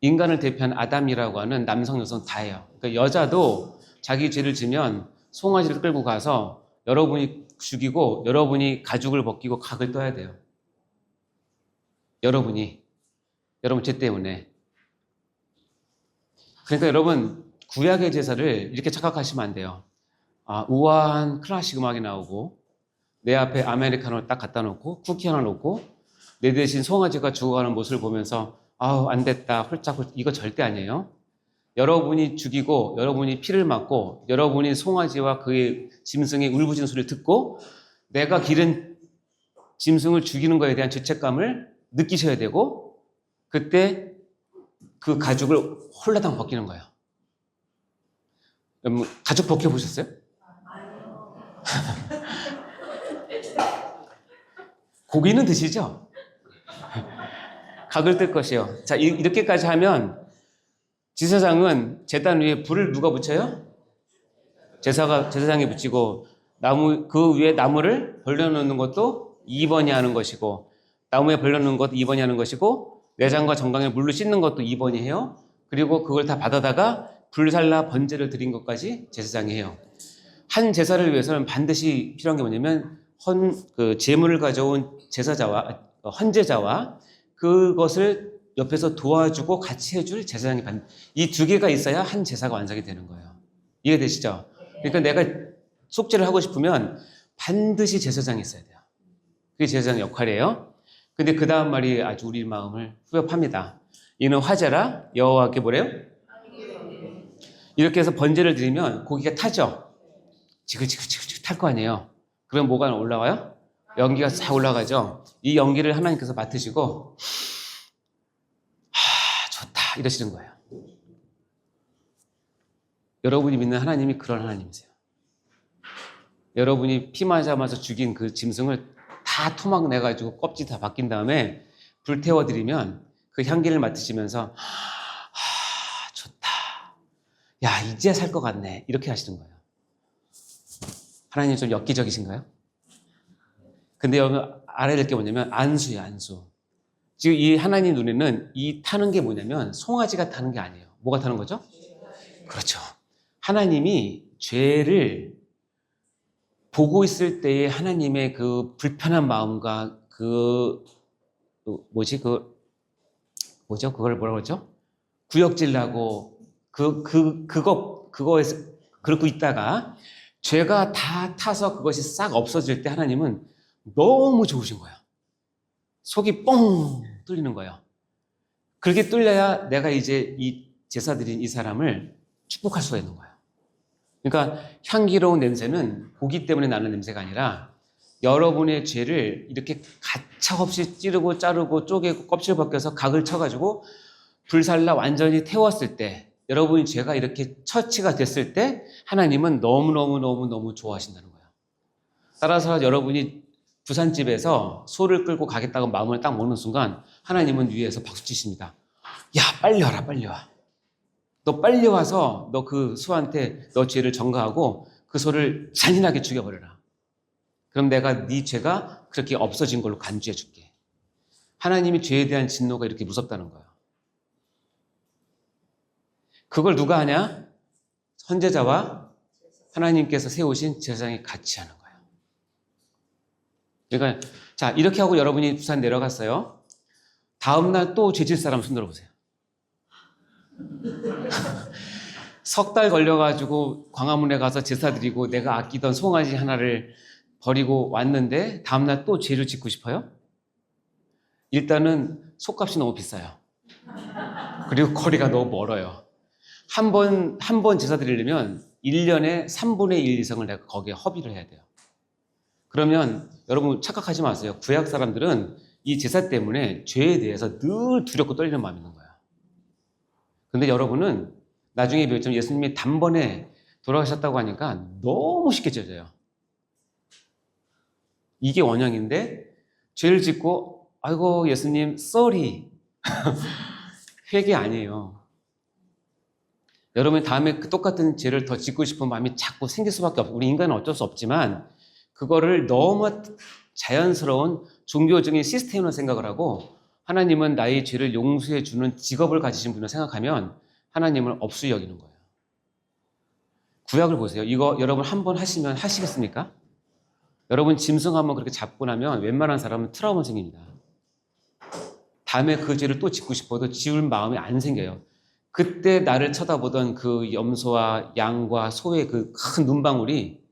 인간을 대표한 아담이라고 하는 남성 여성 다예요. 그러니까 여자도 자기 죄를 지면 송아지를 끌고 가서 여러분이 죽이고 여러분이 가죽을 벗기고 각을 떠야 돼요. 여러분 죄 때문에. 그러니까 여러분 구약의 제사를 이렇게 착각하시면 안 돼요. 우아한 클래식 음악이 나오고 내 앞에 아메리카노를 딱 갖다 놓고 쿠키 하나 놓고 내 대신 송아지가 죽어가는 모습을 보면서 안 됐다 홀짝홀짝, 이거 절대 아니에요. 여러분이 죽이고 여러분이 피를 맞고 여러분이 송아지와 그의 짐승의 울부짖는 소리를 듣고 내가 기른 짐승을 죽이는 것에 대한 죄책감을 느끼셔야 되고 그때 그 가죽을 홀라당 벗기는 거예요. 여러분 가죽 벗겨보셨어요? 고기는 드시죠? 각을 뜰 것이요. 자, 이렇게까지 하면 제사장은 제단 위에 불을 누가 붙여요? 제사장이 붙이고 그 위에 나무를 벌려놓는 것도 2번이 하는 것이고 나무에 벌려놓는 것도 2번이 하는 것이고 내장과 정강을 물로 씻는 것도 2번이 해요. 그리고 그걸 다 받아다가 불살라 번제를 드린 것까지 제사장이 해요. 한 제사를 위해서는 반드시 필요한 게 뭐냐면 제물을 가져온 헌제자와 그것을 옆에서 도와주고 같이 해줄 제사장이 이 두 개가 있어야 한 제사가 완성이 되는 거예요. 이해되시죠? 그러니까 내가 속죄를 하고 싶으면 반드시 제사장이 있어야 돼요. 그게 제사장 역할이에요. 근데 그 다음 말이 아주 우리 마음을 후벼팝니다. 이는 화제라 여호와께 뭐래요? 이렇게 해서 번제를 드리면 고기가 타죠? 지글지글 탈 거 아니에요. 그럼 뭐가 올라와요? 연기가 싹 올라가죠. 이 연기를 하나님께서 맡으시고 좋다 이러시는 거예요. 여러분이 믿는 하나님이 그런 하나님이세요. 여러분이 피 맞아서 죽인 그 짐승을 다 토막 내가지고 껍질 다 벗긴 다음에 불 태워드리면 그 향기를 맡으시면서 좋다. 야 이제 살 것 같네. 이렇게 하시는 거예요. 하나님 좀 엽기적이신가요? 근데 여러분 알아야 될 게 뭐냐면 안수예요. 안수. 지금 이 하나님 눈에는 이 타는 게 뭐냐면 송아지가 타는 게 아니에요. 뭐가 타는 거죠? 그렇죠. 하나님이 죄를 보고 있을 때의 하나님의 그 불편한 마음과 그걸 뭐라고 그러죠? 구역질 나고 그거에서 그러고 있다가 죄가 다 타서 그것이 싹 없어질 때 하나님은 너무 좋으신 거예요. 속이 뻥 뚫리는 거예요. 그렇게 뚫려야 내가 이제 이 제사 드린 이 사람을 축복할 수가 있는 거예요. 그러니까 향기로운 냄새는 고기 때문에 나는 냄새가 아니라 여러분의 죄를 이렇게 가차없이 찌르고 자르고 쪼개고 껍질 벗겨서 각을 쳐가지고 불살라 완전히 태웠을 때 여러분의 죄가 이렇게 처치가 됐을 때 하나님은 너무너무 좋아하신다는 거예요. 따라서 여러분이 부산집에서 소를 끌고 가겠다고 마음을 딱 먹는 순간 하나님은 위에서 박수 치십니다. 야 빨리 와라 빨리 와. 너 빨리 와서 너 그 소한테 너 죄를 전가하고 그 소를 잔인하게 죽여버려라. 그럼 내가 네 죄가 그렇게 없어진 걸로 간주해 줄게. 하나님이 죄에 대한 진노가 이렇게 무섭다는 거예요. 그걸 누가 하냐? 선제자와 하나님께서 세우신 제사장이 같이 하는 거예요. 그러니까 자 이렇게 하고 여러분이 부산 내려갔어요. 다음날 또 죄질 사람 손 들어보세요. 석 달 걸려가지고 광화문에 가서 제사 드리고 내가 아끼던 송아지 하나를 버리고 왔는데 다음날 또 죄를 짓고 싶어요? 일단은 속값이 너무 비싸요. 그리고 거리가 너무 멀어요. 한 번 제사 드리려면 1년에 3분의 1 이상을 내가 거기에 허비를 해야 돼요. 그러면 여러분 착각하지 마세요. 구약 사람들은 이 제사 때문에 죄에 대해서 늘 두렵고 떨리는 마음이 있는 거예요. 근데 여러분은 나중에 배웠지만 예수님이 단번에 돌아가셨다고 하니까 너무 쉽게 져져요. 이게 원형인데 죄를 짓고 아이고 예수님 쏘리 회개 아니에요. 여러분 다음에 그 똑같은 죄를 더 짓고 싶은 마음이 자꾸 생길 수밖에 없어요. 우리 인간은 어쩔 수 없지만 그거를 너무 자연스러운 종교적인 시스템으로 생각을 하고 하나님은 나의 죄를 용서해 주는 직업을 가지신 분을 생각하면 하나님을 없이 여기는 거예요. 구약을 보세요. 이거 여러분 한 번 하시면 하시겠습니까? 여러분 짐승 한번 그렇게 잡고 나면 웬만한 사람은 트라우마 생깁니다. 다음에 그 죄를 또 짓고 싶어도 지울 마음이 안 생겨요. 그때 나를 쳐다보던 그 염소와 양과 소의 그 큰 눈방울이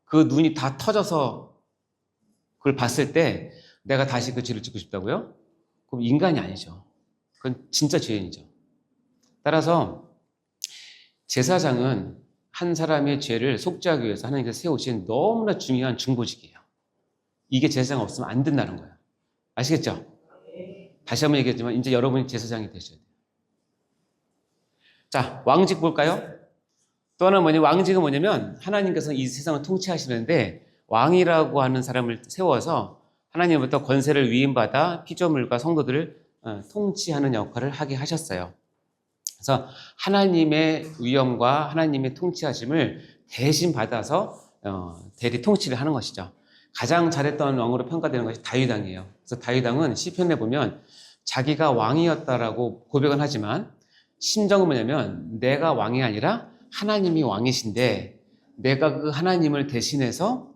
그 눈이 다 터져서 그걸 봤을 때 내가 다시 그 죄를 짓고 싶다고요? 그럼 인간이 아니죠. 그건 진짜 죄인이죠. 따라서 제사장은 한 사람의 죄를 속죄하기 위해서 하나님께서 세우신 너무나 중요한 중보직이에요. 이게 제사장 없으면 안 된다는 거예요. 아시겠죠? 다시 한번 얘기했지만 이제 여러분이 제사장이 되셔야 돼요. 자, 왕직 볼까요? 또 하나 왕직은 뭐냐면 하나님께서 이 세상을 통치하시는데 왕이라고 하는 사람을 세워서 하나님부터 권세를 위임받아 피조물과 성도들을 통치하는 역할을 하게 하셨어요. 그래서 하나님의 위엄과 하나님의 통치하심을 대신 받아서 대리 통치를 하는 것이죠. 가장 잘했던 왕으로 평가되는 것이 다윗 왕이에요. 그래서 다윗 왕은 시편에 보면 자기가 왕이었다라고 고백은 하지만 심정은 뭐냐면 내가 왕이 아니라 하나님이 왕이신데 내가 그 하나님을 대신해서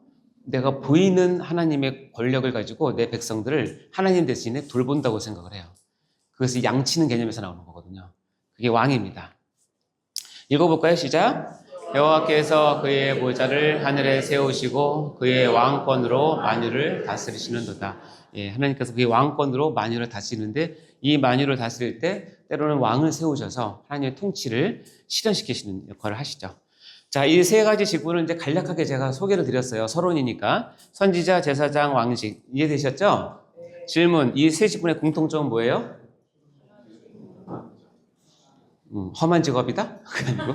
내가 보이는 하나님의 권력을 가지고 내 백성들을 하나님 대신에 돌본다고 생각을 해요. 그것이 양치는 개념에서 나오는 거거든요. 그게 왕입니다. 읽어볼까요? 시작. 여호와께서 그의 보좌를 하늘에 세우시고 그의 왕권으로 만유를 다스리시는도다. 예, 하나님께서 그의 왕권으로 만유를 다스리는데 이 만유를 다스릴 때 때로는 왕을 세우셔서 하나님의 통치를 실현시키시는 역할을 하시죠. 자, 이 세 가지 직분을 이제 간략하게 제가 소개를 드렸어요. 서론이니까. 선지자, 제사장, 왕직. 이해되셨죠? 질문. 이 세 직분의 공통점은 뭐예요? 험한 직업이다? 아니고.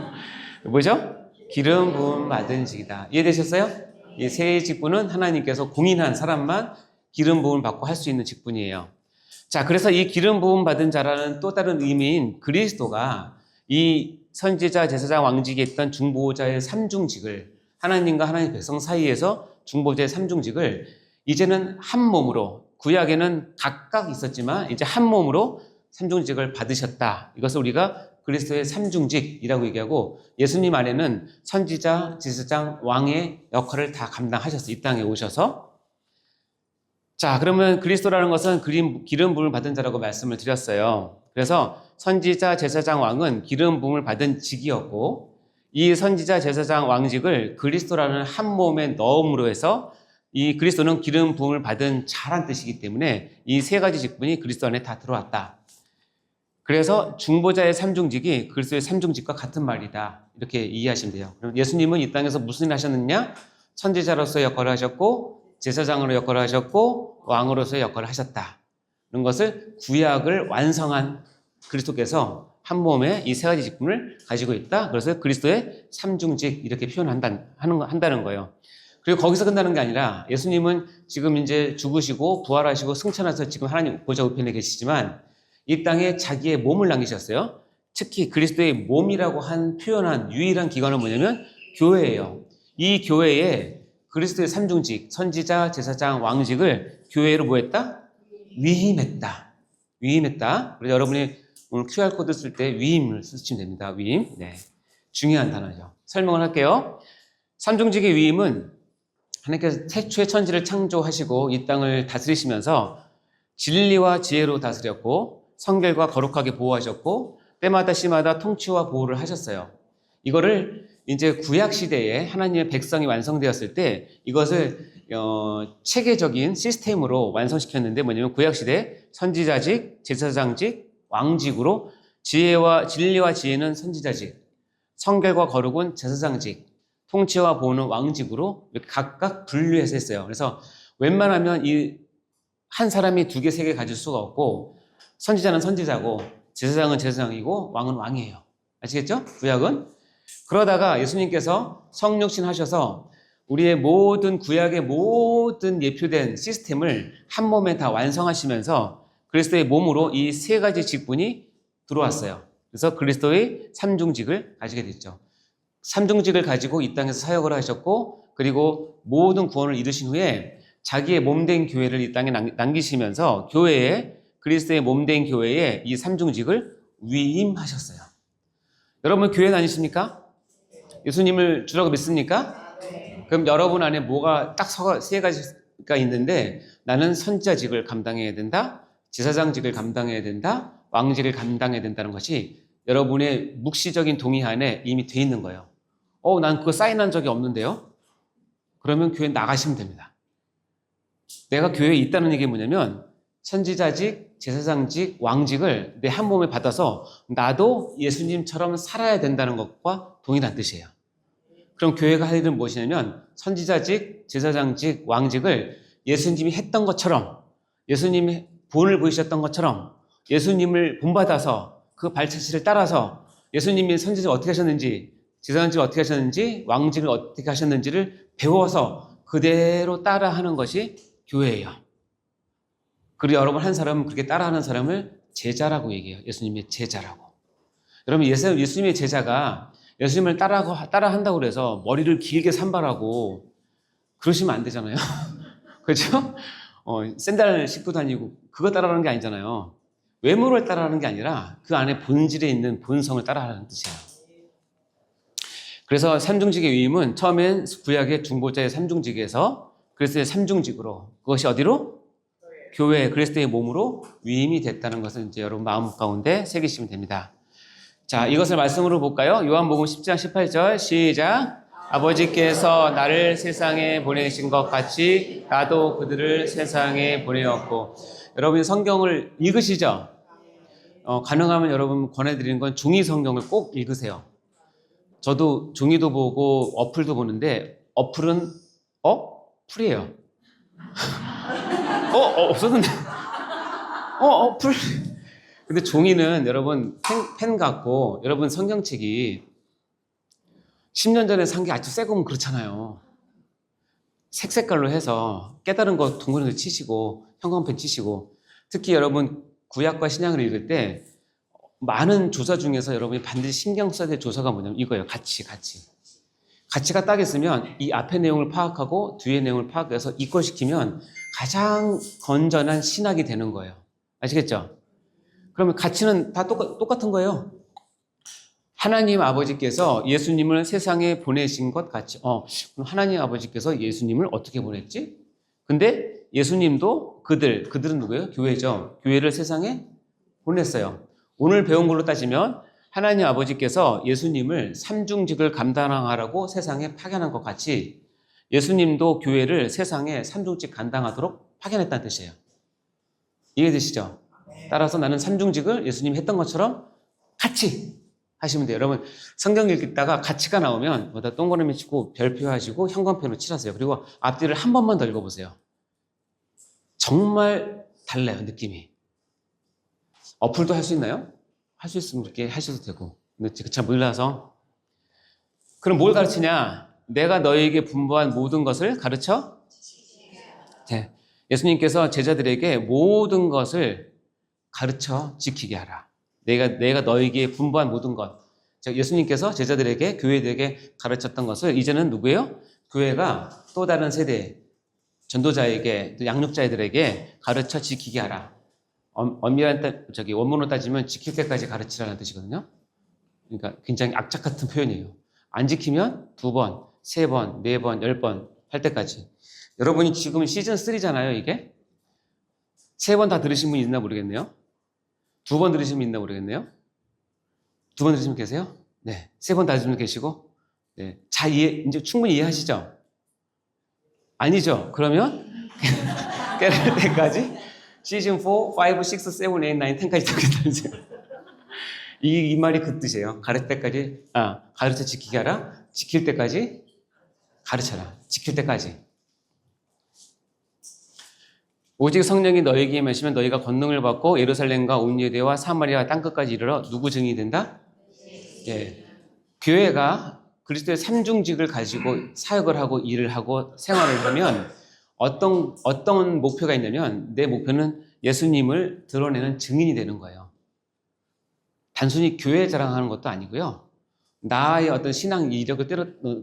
뭐죠? 기름 부음 받은 직이다. 이해되셨어요? 이 세 직분은 하나님께서 공인한 사람만 기름 부음을 받고 할 수 있는 직분이에요. 자, 그래서 이 기름 부음 받은 자라는 또 다른 의미인 그리스도가 이 선지자, 제사장, 왕직에 있던 중보자의 삼중직을 하나님과 하나님 백성 사이에서 중보자의 삼중직을 이제는 한 몸으로 구약에는 각각 있었지만 이제 한 몸으로 삼중직을 받으셨다. 이것을 우리가 그리스도의 삼중직이라고 얘기하고 예수님 안에는 선지자, 제사장, 왕의 역할을 다 감당하셨어요. 이 땅에 오셔서. 자, 그러면 그리스도라는 것은 기름 부음을 받은 자라고 말씀을 드렸어요. 그래서 선지자, 제사장, 왕은 기름 부음을 받은 직이었고 이 선지자, 제사장, 왕직을 그리스도라는 한 몸에 넣음으로 해서 이 그리스도는 기름 부음을 받은 자란 뜻이기 때문에 이 세 가지 직분이 그리스도 안에 다 들어왔다. 그래서 중보자의 삼중직이 그리스도의 삼중직과 같은 말이다. 이렇게 이해하시면 돼요. 그럼 예수님은 이 땅에서 무슨 일을 하셨느냐? 선지자로서의 역할을 하셨고 제사장으로 역할을 하셨고 왕으로서의 역할을 하셨다. 이런 것을 구약을 완성한 그리스도께서 한 몸에 이 세 가지 직분을 가지고 있다. 그래서 그리스도의 삼중직 이렇게 한다는 거예요. 그리고 거기서 끝나는 게 아니라 예수님은 지금 이제 죽으시고 부활하시고 승천하셔서 지금 하나님 보좌 우편에 계시지만 이 땅에 자기의 몸을 남기셨어요. 특히 그리스도의 몸이라고 표현한 유일한 기관은 뭐냐면 교회예요. 이 교회에 그리스도의 삼중직, 선지자, 제사장, 왕직을 교회로 뭐했다? 위임했다. 그래서 여러분이 오늘 QR코드 쓸 때 위임을 쓰시면 됩니다. 위임. 네. 중요한 단어죠. 설명을 할게요. 삼중직의 위임은 하나님께서 태초에 천지를 창조하시고 이 땅을 다스리시면서 진리와 지혜로 다스렸고 성결과 거룩하게 보호하셨고 때마다 시마다 통치와 보호를 하셨어요. 이거를 이제 구약 시대에 하나님의 백성이 완성되었을 때 이것을 체계적인 시스템으로 완성시켰는데 뭐냐면 구약 시대 선지자직, 제사장직, 왕직으로 진리와 지혜는 선지자직, 성결과 거룩은 제사장직, 통치와 보호는 왕직으로 이렇게 각각 분류해서 했어요. 그래서 웬만하면 이 한 사람이 두 개, 세 개 가질 수가 없고 선지자는 선지자고 제사장은 제사장이고 왕은 왕이에요. 아시겠죠? 구약은. 그러다가 예수님께서 성육신 하셔서 우리의 모든 구약의 모든 예표된 시스템을 한 몸에 다 완성하시면서 그리스도의 몸으로 이 세 가지 직분이 들어왔어요. 그래서 그리스도의 삼중직을 가지게 됐죠. 삼중직을 가지고 이 땅에서 사역을 하셨고 그리고 모든 구원을 이루신 후에 자기의 몸된 교회를 이 땅에 남기시면서 그리스도의 몸된 교회에 이 삼중직을 위임하셨어요. 여러분 교회 다니십니까? 예수님을 주라고 믿습니까? 그럼 여러분 안에 뭐가 딱 세 가지가 있는데 나는 선지자직을 감당해야 된다, 제사장직을 감당해야 된다, 왕직을 감당해야 된다는 것이 여러분의 묵시적인 동의 안에 이미 돼 있는 거예요. 난 그거 사인한 적이 없는데요? 그러면 교회 나가시면 됩니다. 내가 교회에 있다는 얘기 뭐냐면 선지자직, 제사장직, 왕직을 내 한 몸에 받아서 나도 예수님처럼 살아야 된다는 것과 동일한 뜻이에요. 그럼 교회가 할 일은 무엇이냐면 선지자직, 제사장직, 왕직을 예수님이 했던 것처럼, 예수님이 본을 보이셨던 것처럼 예수님을 본받아서 그 발자취를 따라서 예수님이 선지자 어떻게 하셨는지, 제사장직을 어떻게 하셨는지, 왕직을 어떻게 하셨는지를 배워서 그대로 따라하는 것이 교회예요. 그리고 여러분 한 사람은 그렇게 따라하는 사람을 제자라고 얘기해요. 예수님의 제자라고. 여러분 예수님의 제자가 예수님을 따라한다고 그래서 머리를 길게 산발하고 그러시면 안 되잖아요. 그렇죠? 샌들 신고 다니고 그거 따라하는 게 아니잖아요. 외모를 따라하는 게 아니라 그 안에 본질에 있는 본성을 따라하는 뜻이에요. 그래서 삼중직의 위임은 처음엔 구약의 중보자의 삼중직에서 그리스도의 삼중직으로, 그것이 어디로? 교회, 그리스도의 몸으로 위임이 됐다는 것을 이제 여러분 마음 가운데 새기시면 됩니다. 자, 이것을 말씀으로 볼까요? 요한복음 10장 18절 시작. 아버지께서 나를 세상에 보내신 것 같이 나도 그들을 세상에 보내었고. 여러분이 성경을 읽으시죠? 가능하면 여러분 권해드리는 건 종이 성경을 꼭 읽으세요. 저도 종이도 보고 어플도 보는데 어플은 풀이에요. 없었는데. 풀. 근데 종이는 여러분 펜 같고 여러분 성경책이 10년 전에 산 게 아주 새 거면 그렇잖아요. 색깔로 해서 깨달은 거 동그라미 치시고 형광펜 치시고 특히 여러분 구약과 신약을 읽을 때 많은 조사 중에서 여러분이 반드시 신경 써야 될 조사가 뭐냐면 이거예요. 가치가 딱 있으면 이 앞의 내용을 파악하고 뒤의 내용을 파악해서 이권시키면 가장 건전한 신학이 되는 거예요. 아시겠죠? 그러면 가치는 다 똑같은 거예요. 하나님 아버지께서 예수님을 세상에 보내신 것 같이. 그럼 하나님 아버지께서 예수님을 어떻게 보냈지? 근데 예수님도 그들은 누구예요? 교회죠. 교회를 세상에 보냈어요. 오늘 배운 걸로 따지면 하나님 아버지께서 예수님을 삼중직을 감당하라고 세상에 파견한 것 같이 예수님도 교회를 세상에 삼중직 감당하도록 파견했다는 뜻이에요. 이해되시죠? 따라서 나는 삼중직을 예수님이 했던 것처럼 같이 하시면 돼요. 여러분 성경 읽다가 가치가 나오면 뭐다 동그라미 치고 별표 하시고 형광펜으로 칠하세요. 그리고 앞뒤를 한 번만 더 읽어보세요. 정말 달라요, 느낌이. 어플도 할 수 있나요? 할 수 있으면 그렇게 하셔도 되고. 근데 제가 잘 몰라서. 그럼 뭘 가르치냐? 내가 너에게 분부한 모든 것을 가르쳐? 네. 예수님께서 제자들에게 모든 것을 가르쳐 지키게 하라. 내가 너에게 분부한 모든 것. 예수님께서 제자들에게, 교회들에게 가르쳤던 것을 이제는 누구예요? 교회가 또 다른 세대, 전도자에게, 또 양육자들에게 가르쳐 지키게 하라. 엄밀한 원문으로 따지면 지킬 때까지 가르치라는 뜻이거든요. 그러니까 굉장히 악착 같은 표현이에요. 안 지키면 2번, 3번, 4번, 10번 할 때까지. 여러분이 지금 시즌 3잖아요, 이게? 3번 다 들으신 분 있나 모르겠네요. 2번 들으신 분 있나 모르겠네요. 2번 들으신 분 계세요? 네. 3번 다 들으신 분 계시고. 네. 이제 충분히 이해하시죠? 아니죠? 그러면 깨달 때까지 시즌 4, 5, 6, 7, 8, 9, 10까지 듣겠다는 이 말이 그 뜻이에요. 가르칠 때까지, 가르쳐 지키게 하라. 지킬 때까지 가르쳐라. 지킬 때까지. 오직 성령이 너에게 임하시면 너희가 권능을 받고 예루살렘과 온 유대와 사마리아 땅끝까지 이르러 누구 증인이 된다? 예. 교회가 그리스도의 삼중직을 가지고 사역을 하고 일을 하고 생활을 하면 어떤 목표가 있냐면 내 목표는 예수님을 드러내는 증인이 되는 거예요. 단순히 교회 자랑하는 것도 아니고요. 나의 어떤 신앙 이력을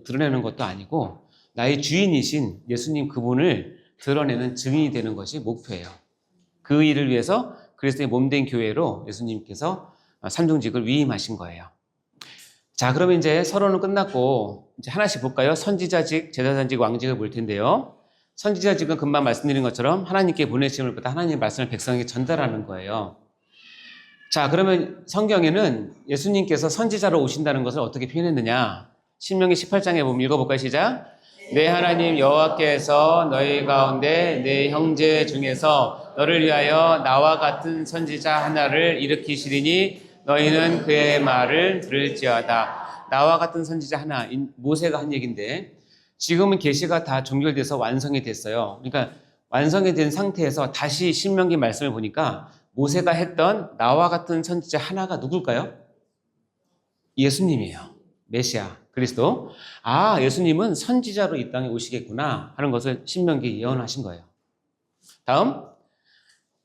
드러내는 것도 아니고 나의 주인이신 예수님 그분을 드러내는 증인이 되는 것이 목표예요. 그 일을 위해서 그리스도의 몸된 교회로 예수님께서 삼중직을 위임하신 거예요. 자, 그러면 이제 서론은 끝났고 이제 하나씩 볼까요? 선지자직, 제사장직, 왕직을 볼 텐데요. 선지자직은 금방 말씀드린 것처럼 하나님께 보내심을 보다 하나님의 말씀을 백성에게 전달하는 거예요. 자, 그러면 성경에는 예수님께서 선지자로 오신다는 것을 어떻게 표현했느냐? 신명기 18장에 보면 읽어볼까요? 시작. 내 하나님 여호와께서 너희 가운데 내 형제 중에서 너를 위하여 나와 같은 선지자 하나를 일으키시리니 너희는 그의 말을 들을지어다. 나와 같은 선지자 하나, 모세가 한 얘기인데 지금은 계시가 다 종결돼서 완성이 됐어요. 그러니까 완성이 된 상태에서 다시 신명기 말씀을 보니까 모세가 했던 나와 같은 선지자 하나가 누굴까요? 예수님이에요. 메시아, 그리스도. 아, 예수님은 선지자로 이 땅에 오시겠구나 하는 것을 신명기에 예언하신 거예요. 다음,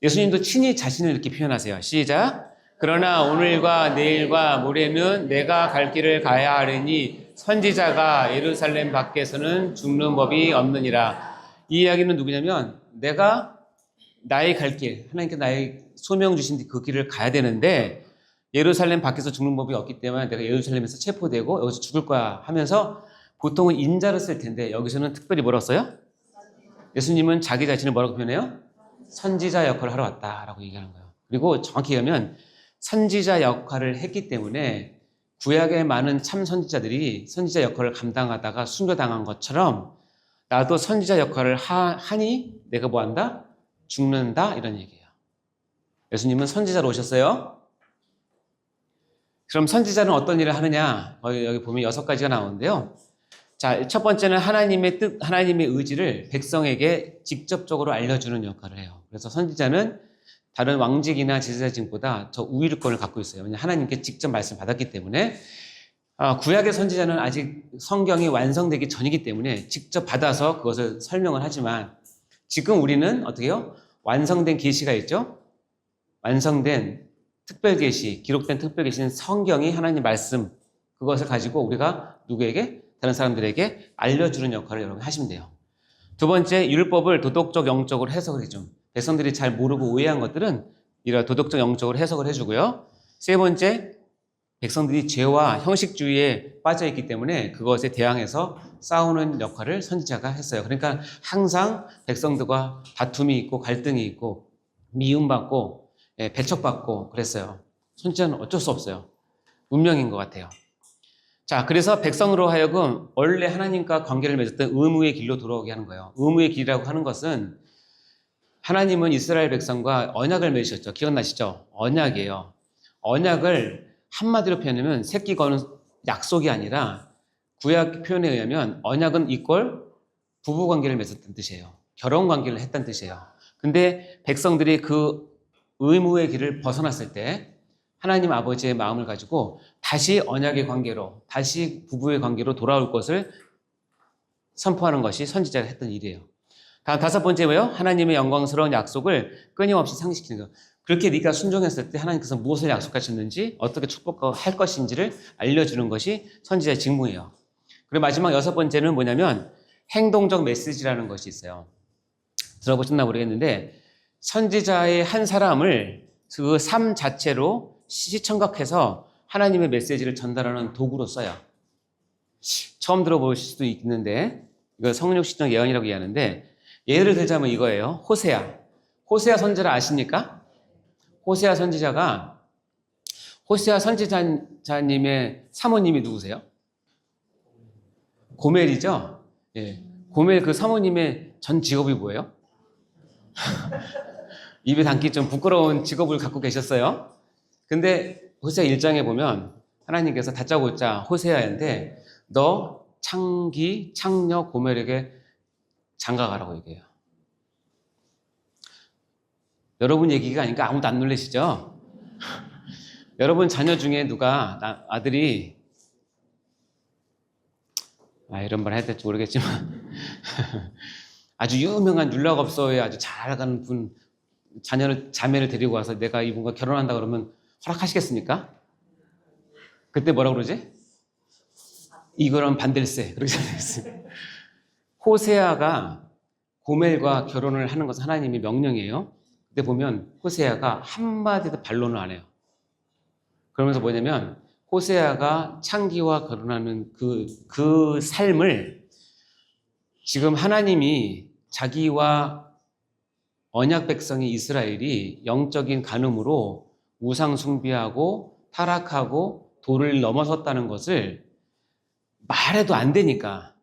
예수님도 친히 자신을 이렇게 표현하세요. 시작. 그러나 오늘과 내일과 모레는 내가 갈 길을 가야 하리니 선지자가 예루살렘 밖에서는 죽는 법이 없느니라. 이 이야기는 누구냐면 내가 나의 갈 길, 하나님께 나의 소명 주신 그 길을 가야 되는데 예루살렘 밖에서 죽는 법이 없기 때문에 내가 예루살렘에서 체포되고 여기서 죽을 거야 하면서 보통은 인자를 쓸 텐데 여기서는 특별히 뭐라고 써요? 예수님은 자기 자신을 뭐라고 표현해요? 선지자 역할을 하러 왔다라고 얘기하는 거예요. 그리고 정확히 얘기하면 선지자 역할을 했기 때문에 구약의 많은 참 선지자들이 선지자 역할을 감당하다가 순교당한 것처럼 나도 선지자 역할을 하니 내가 뭐 한다? 죽는다? 이런 얘기예요. 예수님은 선지자로 오셨어요. 그럼 선지자는 어떤 일을 하느냐? 여기 보면 6가지가 나오는데요. 자, 첫 번째는 하나님의 뜻, 하나님의 의지를 백성에게 직접적으로 알려주는 역할을 해요. 그래서 선지자는 다른 왕직이나 제사장보다 저 우위권을 갖고 있어요. 왜냐하면 하나님께 직접 말씀을 받았기 때문에 구약의 선지자는 아직 성경이 완성되기 전이기 때문에 직접 받아서 그것을 설명을 하지만 지금 우리는 어떻게 해요? 완성된 계시가 있죠? 완성된 특별계시, 기록된 특별계시는 성경이 하나님 말씀 그것을 가지고 우리가 누구에게? 다른 사람들에게 알려주는 역할을 여러분 하시면 돼요. 두 번째, 율법을 도덕적, 영적으로 해석을 해줘. 백성들이 잘 모르고 오해한 것들은 이런 도덕적, 영적으로 해석을 해주고요. 세 번째, 백성들이 죄와 형식주의에 빠져있기 때문에 그것에 대항해서 싸우는 역할을 선지자가 했어요. 그러니까 항상 백성들과 다툼이 있고 갈등이 있고 미움받고 배척받고 그랬어요. 선지자는 어쩔 수 없어요. 운명인 것 같아요. 자, 그래서 백성으로 하여금 원래 하나님과 관계를 맺었던 의무의 길로 돌아오게 하는 거예요. 의무의 길이라고 하는 것은 하나님은 이스라엘 백성과 언약을 맺으셨죠. 기억나시죠? 언약이에요. 언약을 한마디로 표현하면 새끼 거는 약속이 아니라 구약 표현에 의하면 언약은 이꼴 부부관계를 맺었다는 뜻이에요. 결혼관계를 했다는 뜻이에요. 근데 백성들이 그 의무의 길을 벗어났을 때 하나님 아버지의 마음을 가지고 다시 언약의 관계로, 다시 부부의 관계로 돌아올 것을 선포하는 것이 선지자가 했던 일이에요. 다음 다섯 번째 뭐예요? 하나님의 영광스러운 약속을 끊임없이 상기시키는 것. 그렇게 네가 순종했을 때 하나님께서 무엇을 약속하셨는지 어떻게 축복할 것인지를 알려주는 것이 선지자의 직무예요. 그리고 마지막 여섯 번째는 뭐냐면 행동적 메시지라는 것이 있어요. 들어보셨나 모르겠는데 선지자의 한 사람을 그 삶 자체로 시청각해서 하나님의 메시지를 전달하는 도구로 써요. 처음 들어보실 수도 있는데 이거 성령시적 예언이라고 얘기하는데 예를 들자면 이거예요. 호세아. 호세아 선지자 아십니까? 호세아 선지자가 호세아 선지자님의 사모님이 누구세요? 고멜이죠? 예. 고멜 그 사모님의 전 직업이 뭐예요? 입에 담기 좀 부끄러운 직업을 갖고 계셨어요. 근데 호세아 1장에 보면 하나님께서 다짜고짜 호세아한테 너 창녀 고멜에게 장가가라고 얘기해요. 여러분 얘기가 아니까 아무도 안 놀라시죠? 여러분 자녀 중에 누가 아들이 이런 말 해야 될지 모르겠지만 아주 유명한 율락업소에 아주 잘 나가는 분 자매를 데리고 와서 내가 이분과 결혼한다 그러면 허락하시겠습니까? 그때 뭐라고 그러지? 이거랑 반댈세 그렇게 생각했어요. 호세아가 고멜과 결혼을 하는 것은 하나님의 명령이에요. 그때 보면 호세아가 한마디도 반론을 안 해요. 그러면서 뭐냐면 호세아가 창기와 결혼하는 그 삶을 지금 하나님이 자기와 언약 백성이 이스라엘이 영적인 간음으로 우상 숭배하고 타락하고 도를 넘어섰다는 것을 말해도 안 되니까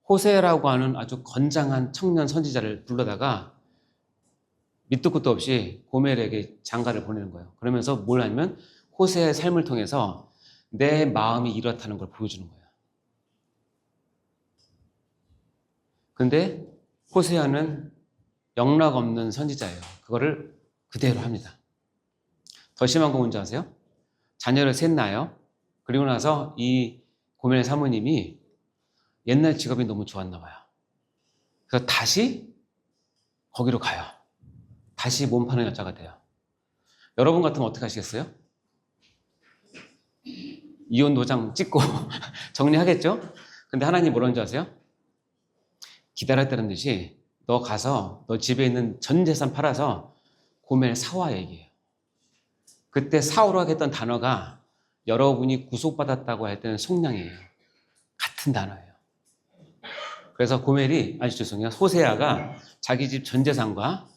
호세라고 하는 아주 건장한 청년 선지자를 불러다가 밑도 끝도 없이 고멜에게 장가를 보내는 거예요. 그러면서 뭘 하냐면 호세의 삶을 통해서 내 마음이 이렇다는 걸 보여주는 거예요. 근데 호세아는 영락 없는 선지자예요. 그거를 그대로 합니다. 더 심한 건 뭔지 아세요? 자녀를 셋 낳아요. 그리고 나서 이 고멜 사모님이 옛날 직업이 너무 좋았나 봐요. 그래서 다시 거기로 가요. 다시 몸 파는 여자가 돼요. 여러분 같으면 어떻게 하시겠어요? 이혼 도장 찍고 정리하겠죠? 근데 하나님 뭐라는 줄 아세요? 기다렸다는 듯이 너 가서 너 집에 있는 전 재산 팔아서 고멜 사와 얘기해요. 그때 사오라고 했던 단어가 여러분이 구속받았다고 할 때는 속량이에요. 같은 단어예요. 그래서 고멜이, 죄송해요. 호세아가 자기 집 전 재산과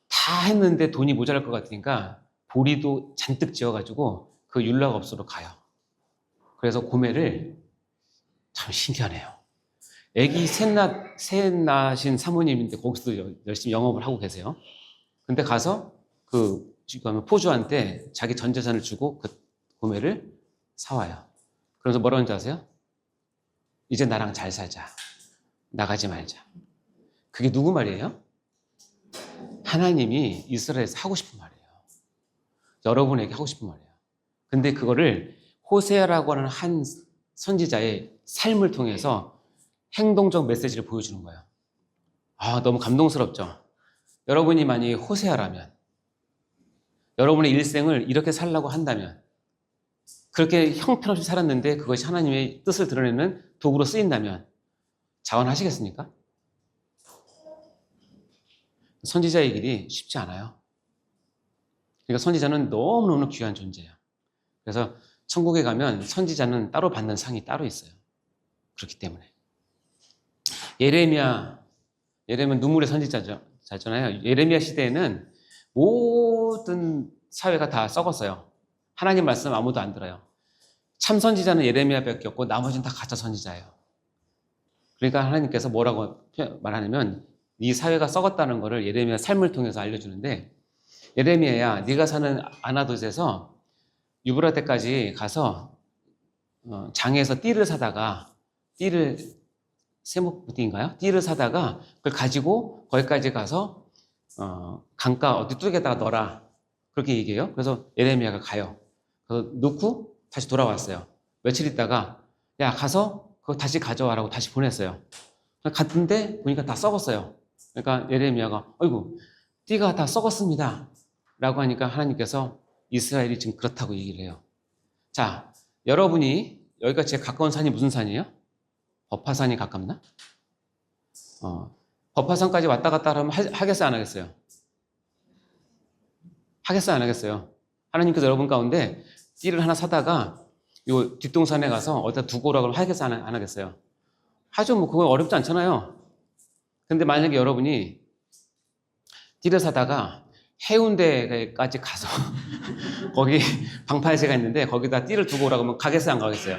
다 했는데 돈이 모자랄 것 같으니까 보리도 잔뜩 지어가지고 그 율락업소로 가요. 그래서 고멜을, 참 신기하네요. 애기 셋 낳으신 사모님인데 거기서도 열심히 영업을 하고 계세요. 근데 가서 그 포주한테 자기 전 재산을 주고 그 고멜을 사와요. 그래서 뭐라고 하는지 아세요? 이제 나랑 잘 살자. 나가지 말자. 그게 누구 말이에요? 하나님이 이스라엘에서 하고 싶은 말이에요. 여러분에게 하고 싶은 말이에요. 근데 그거를 호세아라고 하는 한 선지자의 삶을 통해서 행동적 메시지를 보여주는 거예요. 너무 감동스럽죠? 여러분이 만약에 호세아라면, 여러분의 일생을 이렇게 살라고 한다면, 그렇게 형편없이 살았는데 그것이 하나님의 뜻을 드러내는 도구로 쓰인다면 자원하시겠습니까? 선지자의 길이 쉽지 않아요. 그러니까 선지자는 너무너무 귀한 존재예요. 그래서 천국에 가면 선지자는 따로 받는 상이 따로 있어요. 그렇기 때문에. 예레미야 눈물의 선지자잖아요. 예레미야 시대에는 모든 사회가 다 썩었어요. 하나님 말씀 아무도 안 들어요. 참 선지자는 예레미야밖에 없고 나머지는 다 가짜 선지자예요. 그러니까 하나님께서 뭐라고 말하냐면 네 사회가 썩었다는 것을 예레미야 삶을 통해서 알려주는데, 예레미야야 네가 사는 아나돗에서 유브라데까지 가서 장에서 띠를 사다가 세목띠인가요? 띠를 사다가 그걸 가지고 거기까지 가서 강가 어디 뚝에다가 넣어라. 그렇게 얘기해요. 그래서 예레미야가 가요. 그래서 넣고 다시 돌아왔어요. 며칠 있다가 야 가서 그거 다시 가져와라고 다시 보냈어요. 갔는데 보니까 다 썩었어요. 그러니까 예레미야가 어이구 띠가 다 썩었습니다 라고 하니까 하나님께서 이스라엘이 지금 그렇다고 얘기를 해요. 자, 여러분이 여기가 제일 가까운 산이 무슨 산이에요? 법화산이 가깝나? 법화산까지 왔다 갔다 하면 하겠어요 안 하겠어요? 하겠어요 안 하겠어요? 하나님께서 여러분 가운데 띠를 하나 사다가 요 뒷동산에 가서 어디다 두고 오라고 하면 하겠어요 안 하겠어요? 하죠. 뭐 그건 어렵지 않잖아요. 근데 만약에 여러분이 띠를 사다가 해운대까지 가서 거기 방파제가 있는데 거기다 띠를 두고 오라고 하면 가겠어요 안 가겠어요?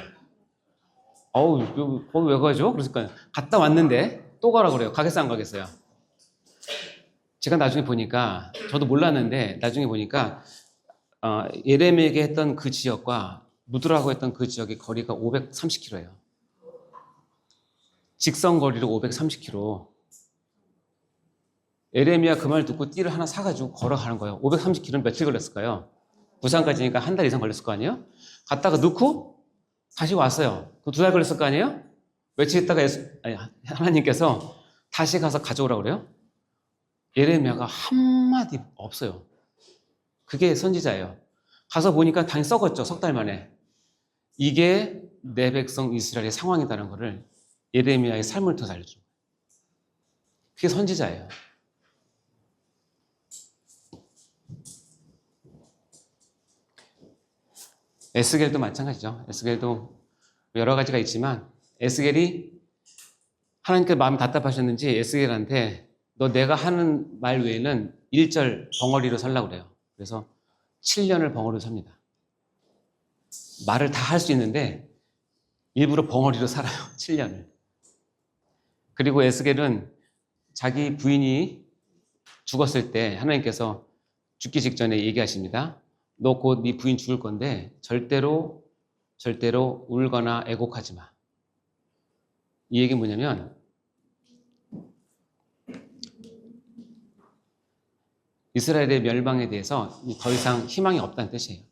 거기 왜 가죠? 그러니까 갔다 왔는데 또 가라 그래요. 가겠어요 안 가겠어요? 제가 나중에 보니까, 저도 몰랐는데 나중에 보니까 예레미야에게 했던 그 지역과 무드라고 했던 그 지역의 거리가 530km예요. 직선 거리로 530km. 예레미야 그 말 듣고 띠를 하나 사가지고 걸어가는 거예요. 530km는 며칠 걸렸을까요? 부산까지니까 한 달 이상 걸렸을 거 아니에요? 갔다가 넣고 다시 왔어요. 그 2달 걸렸을 거 아니에요? 며칠 있다가 하나님께서 다시 가서 가져오라고 그래요? 예레미야가 한마디 없어요. 그게 선지자예요. 가서 보니까 당연히 썩었죠. 3달 만에. 이게 내 백성 이스라엘의 상황이라는 것을 예레미야의 삶을 통해서 알려줘요. 그게 선지자예요. 에스겔도 마찬가지죠. 에스겔도 여러 가지가 있지만 에스겔이 하나님께 마음이 답답하셨는지 에스겔한테 너 내가 하는 말 외에는 1절 벙어리로 살라고 그래요. 그래서 7년을 벙어리로 삽니다. 말을 다 할 수 있는데 일부러 벙어리로 살아요. 7년을. 그리고 에스겔은 자기 부인이 죽었을 때 하나님께서 죽기 직전에 얘기하십니다. 너 곧 네 부인 죽을 건데 절대로 울거나 애곡하지 마. 이 얘기는 뭐냐면 이스라엘의 멸망에 대해서 더 이상 희망이 없다는 뜻이에요.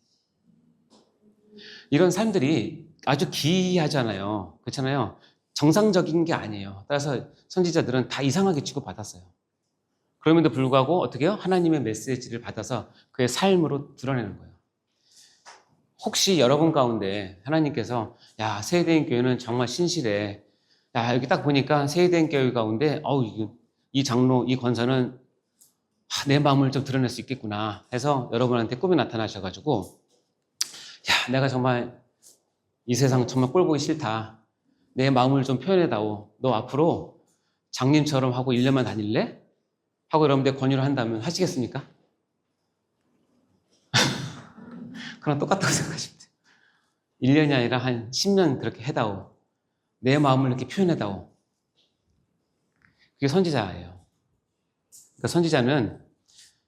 이런 삶들이 아주 기이하잖아요. 그렇잖아요. 정상적인 게 아니에요. 따라서 선지자들은 다 이상하게 취급받았어요. 그럼에도 불구하고 어떻게 해요? 하나님의 메시지를 받아서 그의 삶으로 드러내는 거예요. 혹시 여러분 가운데 하나님께서 야, 세대인 교회는 정말 신실해. 야, 여기 딱 보니까 세대인 교회 가운데 이 장로, 이 권사는 내 마음을 좀 드러낼 수 있겠구나 해서 여러분한테 꿈이 나타나셔가지고 야, 내가 정말 이 세상 정말 꼴 보기 싫다. 내 마음을 좀 표현해다오. 너 앞으로 장님처럼 하고 1년만 다닐래? 하고 여러분들 권유를 한다면 하시겠습니까? 그럼 똑같다고 생각하시면 돼요. 1년이 아니라 한 10년 그렇게 해다오. 내 마음을 이렇게 표현해다오. 그게 선지자예요. 그러니까 선지자는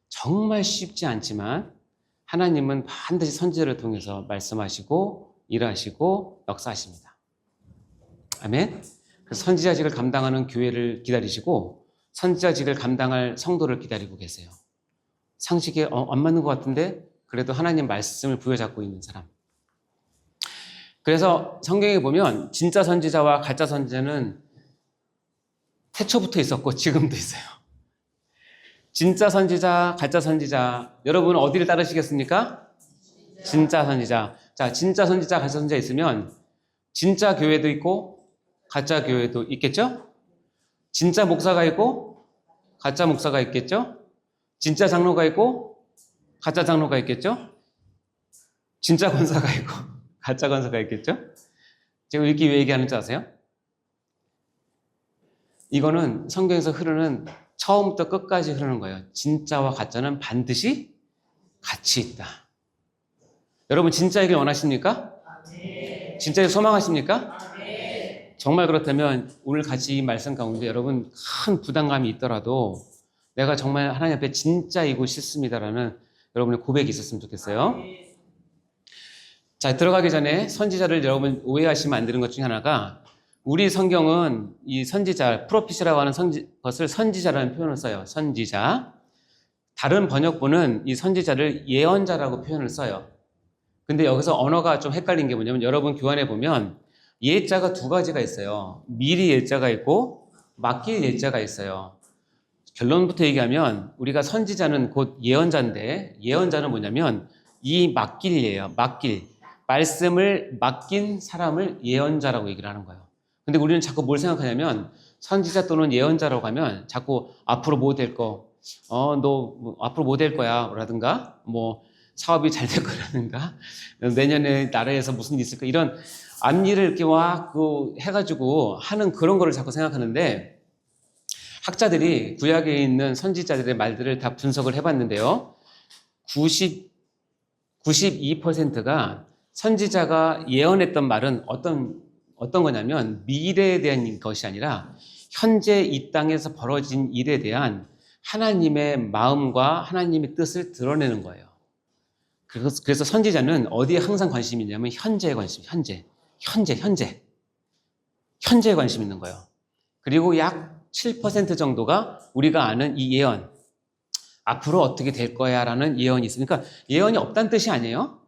정말 쉽지 않지만 하나님은 반드시 선지자를 통해서 말씀하시고 일하시고 역사하십니다. 아멘. 그래서 선지자직을 감당하는 교회를 기다리시고 선지자직을 감당할 성도를 기다리고 계세요. 상식에 안 맞는 것 같은데 그래도 하나님 말씀을 부여잡고 있는 사람. 그래서 성경에 보면 진짜 선지자와 가짜 선지자는 태초부터 있었고 지금도 있어요. 진짜 선지자, 가짜 선지자. 여러분은 어디를 따르시겠습니까? 진짜 선지자. 자, 진짜 선지자, 가짜 선지자 있으면 진짜 교회도 있고 가짜 교회도 있겠죠? 진짜 목사가 있고 가짜 목사가 있겠죠? 진짜 장로가 있고 가짜 장로가 있겠죠? 진짜 권사가 있고 가짜 권사가 있겠죠? 제가 이렇게 왜 얘기하는지 아세요? 이거는 성경에서 흐르는 처음부터 끝까지 흐르는 거예요. 진짜와 가짜는 반드시 같이 있다. 여러분 진짜이길 원하십니까? 진짜를 소망하십니까? 정말 그렇다면 오늘 같이 이 말씀 가운데 여러분 큰 부담감이 있더라도 내가 정말 하나님 앞에 진짜이고 싶습니다라는 여러분의 고백이 있었으면 좋겠어요. 자, 들어가기 전에 선지자를 여러분 오해하시면 안 되는 것 중에 하나가 우리 성경은 이 선지자, 프로핏이라고 하는 것을 선지자라는 표현을 써요. 선지자. 다른 번역본은 이 선지자를 예언자라고 표현을 써요. 근데 여기서 언어가 좀 헷갈린 게 뭐냐면 여러분 교환해 보면 예자가 두 가지가 있어요. 미리 예자가 있고 맡길 예자가 있어요. 결론부터 얘기하면 우리가 선지자는 곧 예언자인데 예언자는 뭐냐면 이 맡길 예요. 맡길. 말씀을 맡긴 사람을 예언자라고 얘기를 하는 거예요. 근데 우리는 자꾸 뭘 생각하냐면 선지자 또는 예언자라고 하면 자꾸 앞으로 뭐 될 거, 너 뭐 앞으로 뭐 될 거야 라든가 뭐 사업이 잘 될 거라든가 내년에 나라에서 무슨 일이 있을까 이런 앞일을 이렇게 막 해가지고 하는 그런 거를 자꾸 생각하는데 학자들이 구약에 있는 선지자들의 말들을 다 분석을 해봤는데요. 92%가 선지자가 예언했던 말은 어떤 거냐면 미래에 대한 것이 아니라 현재 이 땅에서 벌어진 일에 대한 하나님의 마음과 하나님의 뜻을 드러내는 거예요. 그래서 선지자는 어디에 항상 관심이 있냐면 현재에 관심, 현재에 관심 있는 거예요. 그리고 약 7% 정도가 우리가 아는 이 예언, 앞으로 어떻게 될 거야 라는 예언이 있으니까 예언이 없다는 뜻이 아니에요.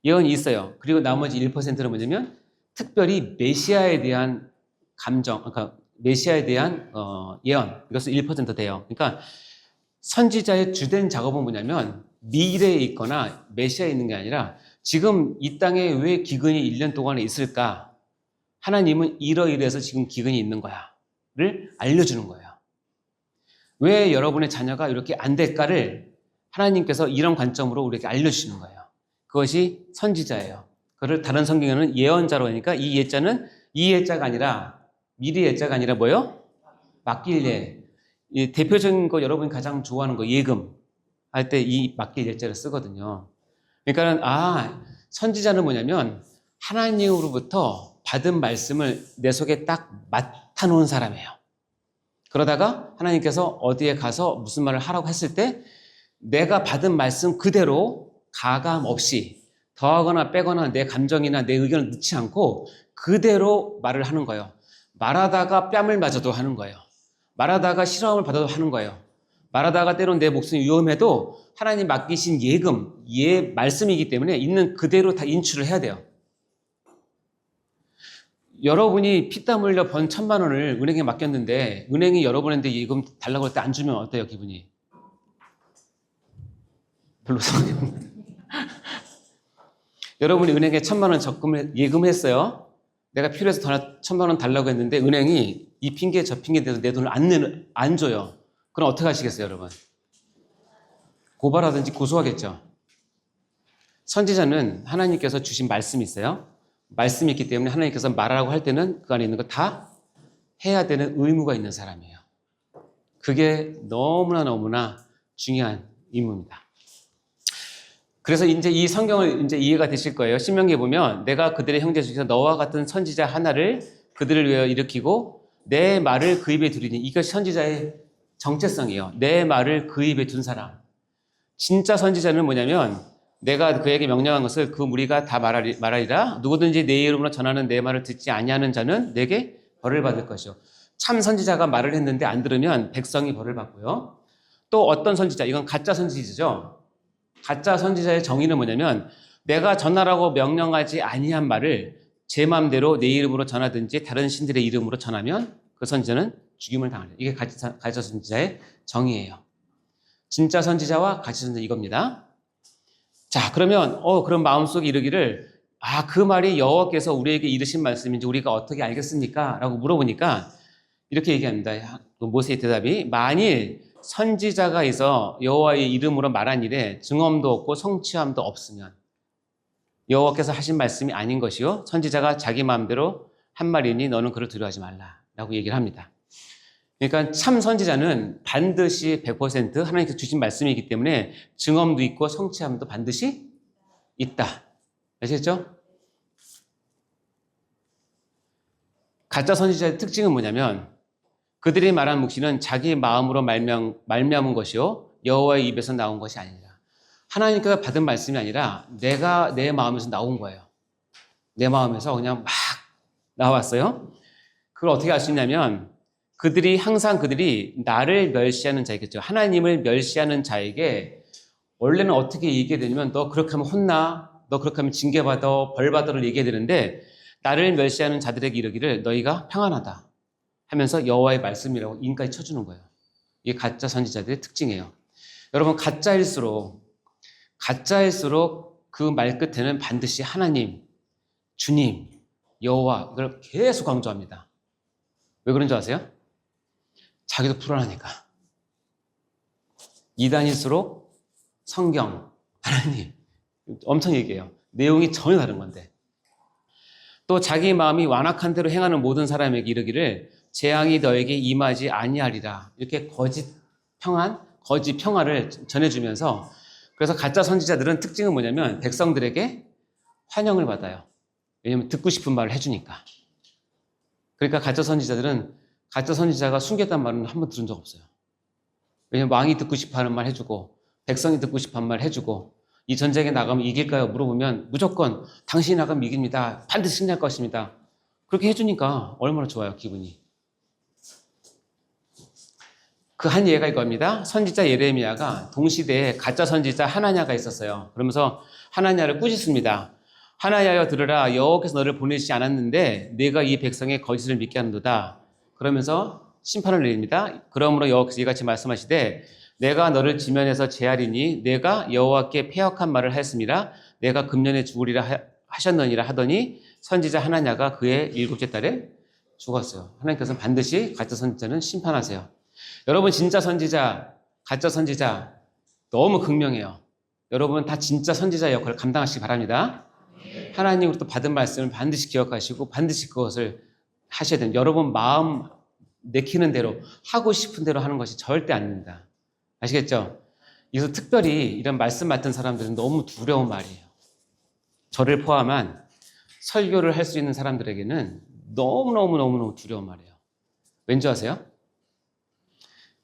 예언이 있어요. 그리고 나머지 1%는 뭐냐면 특별히 메시아에 대한 감정, 그러니까 메시아에 대한 예언, 이것은 1% 돼요. 그러니까 선지자의 주된 작업은 뭐냐면 미래에 있거나 메시아에 있는 게 아니라 지금 이 땅에 왜 기근이 1년 동안에 있을까? 하나님은 이러이러해서 지금 기근이 있는 거야를 알려주는 거예요. 왜 여러분의 자녀가 이렇게 안 될까를 하나님께서 이런 관점으로 우리에게 알려주시는 거예요. 그것이 선지자예요. 그걸 다른 성경에는 예언자로 하니까 이 예자가 아니라 미리 예자가 아니라 뭐예요? 맡길 예. 이 대표적인 거 여러분이 가장 좋아하는 거 예금 할 때 이 맡길 예자를 쓰거든요. 그러니까는 선지자는 뭐냐면 하나님으로부터 받은 말씀을 내 속에 딱 맡아놓은 사람이에요. 그러다가 하나님께서 어디에 가서 무슨 말을 하라고 했을 때 내가 받은 말씀 그대로 가감 없이 더하거나 빼거나 내 감정이나 내 의견을 넣지 않고 그대로 말을 하는 거예요. 말하다가 뺨을 맞아도 하는 거예요. 말하다가 실험을 받아도 하는 거예요. 말하다가 때론 내 목숨이 위험해도 하나님 맡기신 말씀이기 때문에 있는 그대로 다 인출을 해야 돼요. 여러분이 피땀 흘려 번 1,000만 원을 은행에 맡겼는데 은행이 여러분한테 예금 달라고 할 때 안 주면 어때요, 기분이? 별로 상관없는데. 여러분이 은행에 1,000만 원 예금했어요. 내가 필요해서 더 1,000만 원 달라고 했는데 은행이 이 핑계 저 핑계 대서 내 돈을 안 줘요. 그럼 어떻게 하시겠어요, 여러분? 고발하든지 고소하겠죠. 선지자는 하나님께서 주신 말씀이 있어요. 말씀이 있기 때문에 하나님께서 말하라고 할 때는 그 안에 있는 거 다 해야 되는 의무가 있는 사람이에요. 그게 너무나 중요한 임무입니다. 그래서 이제 이 성경을 이제 이해가 되실 거예요. 신명기에 보면 내가 그들의 형제 중에서 너와 같은 선지자 하나를 그들을 위하여 일으키고 내 말을 그 입에 두리니, 이것이 선지자의 정체성이에요. 내 말을 그 입에 둔 사람. 진짜 선지자는 뭐냐면 내가 그에게 명령한 것을 그 무리가 다 말하리라. 누구든지 내 이름으로 전하는 내 말을 듣지 아니하는 자는 내게 벌을 받을 것이요. 참 선지자가 말을 했는데 안 들으면 백성이 벌을 받고요. 또 어떤 선지자, 이건 가짜 선지자죠. 가짜 선지자의 정의는 뭐냐면 내가 전하라고 명령하지 아니한 말을 제 마음대로 내 이름으로 전하든지 다른 신들의 이름으로 전하면 그 선지자는 죽임을 당한다. 이게 가짜 선지자의 정의예요. 진짜 선지자와 가짜 선지자 이겁니다. 자, 그러면 그럼 마음속에 이르기를 그 말이 여호와께서 우리에게 이르신 말씀인지 우리가 어떻게 알겠습니까? 라고 물어보니까 이렇게 얘기합니다. 모세의 대답이 만일 선지자가 있어 여호와의 이름으로 말한 일에 증언도 없고 성취함도 없으면 여호와께서 하신 말씀이 아닌 것이요 선지자가 자기 마음대로 한 말이니 너는 그를 두려워하지 말라라고 얘기를 합니다. 그러니까 참 선지자는 반드시 100% 하나님께서 주신 말씀이기 때문에 증언도 있고 성취함도 반드시 있다. 아시겠죠? 가짜 선지자의 특징은 뭐냐면 그들이 말한 묵시는 자기 마음으로 말미암은 것이요 여호와의 입에서 나온 것이 아니라 하나님께서 받은 말씀이 아니라 내가 내 마음에서 나온 거예요. 내 마음에서 그냥 막 나왔어요. 그걸 어떻게 알 수 있냐면 항상 그들이 나를 멸시하는 자이겠죠. 하나님을 멸시하는 자에게 원래는 어떻게 얘기해야 되냐면 너 그렇게 하면 혼나, 너 그렇게 하면 징계받아, 벌받아를 얘기해야 되는데 나를 멸시하는 자들에게 이르기를 너희가 평안하다 하면서 여호와의 말씀이라고 인까지 쳐주는 거예요. 이게 가짜 선지자들의 특징이에요. 여러분 가짜일수록 그 말 끝에는 반드시 하나님, 주님, 여호와 이걸 계속 강조합니다. 왜 그런 줄 아세요? 자기도 불안하니까. 이단일수록 성경, 하나님 엄청 얘기해요. 내용이 전혀 다른 건데. 또 자기 마음이 완악한 대로 행하는 모든 사람에게 이르기를 재앙이 너에게 임하지 아니하리라. 이렇게 거짓 평화를 전해주면서 그래서 가짜 선지자들은 특징은 뭐냐면 백성들에게 환영을 받아요. 왜냐하면 듣고 싶은 말을 해주니까. 그러니까 가짜 선지자가 숨겼단 말은 한 번 들은 적 없어요. 왜냐하면 왕이 듣고 싶어하는 말 해주고 백성이 듣고 싶어하는 말 해주고 이 전쟁에 나가면 이길까요? 물어보면 무조건 당신이 나가면 이깁니다. 반드시 승리할 것입니다. 그렇게 해주니까 얼마나 좋아요, 기분이. 그 한 예가 이겁니다. 선지자 예레미야가 동시대에 가짜 선지자 하나냐가 있었어요. 그러면서 하나냐를 꾸짖습니다. 하나냐여 들으라, 여호와께서 너를 보내시지 않았는데 내가 이 백성의 거짓을 믿게 하는도다. 그러면서 심판을 내립니다. 그러므로 여호와께서 이같이 말씀하시되 내가 너를 지면에서 제하리니 내가 여호와께 패역한 말을 하였습니다. 내가 금년에 죽으리라 하셨느니라 하더니 선지자 하나냐가 그의 7째 달에 죽었어요. 하나님께서는 반드시 가짜 선지자는 심판하세요. 여러분 진짜 선지자, 가짜 선지자 너무 극명해요. 여러분 다 진짜 선지자 역할을 감당하시기 바랍니다. 하나님으로부터 받은 말씀을 반드시 기억하시고 반드시 그것을 하셔야 됩니다. 여러분 마음 내키는 대로 하고 싶은 대로 하는 것이 절대 아닙니다. 아시겠죠? 그래서 특별히 이런 말씀 맡은 사람들은 너무 두려운 말이에요. 저를 포함한 설교를 할 수 있는 사람들에게는 너무너무 두려운 말이에요. 왠지 아세요?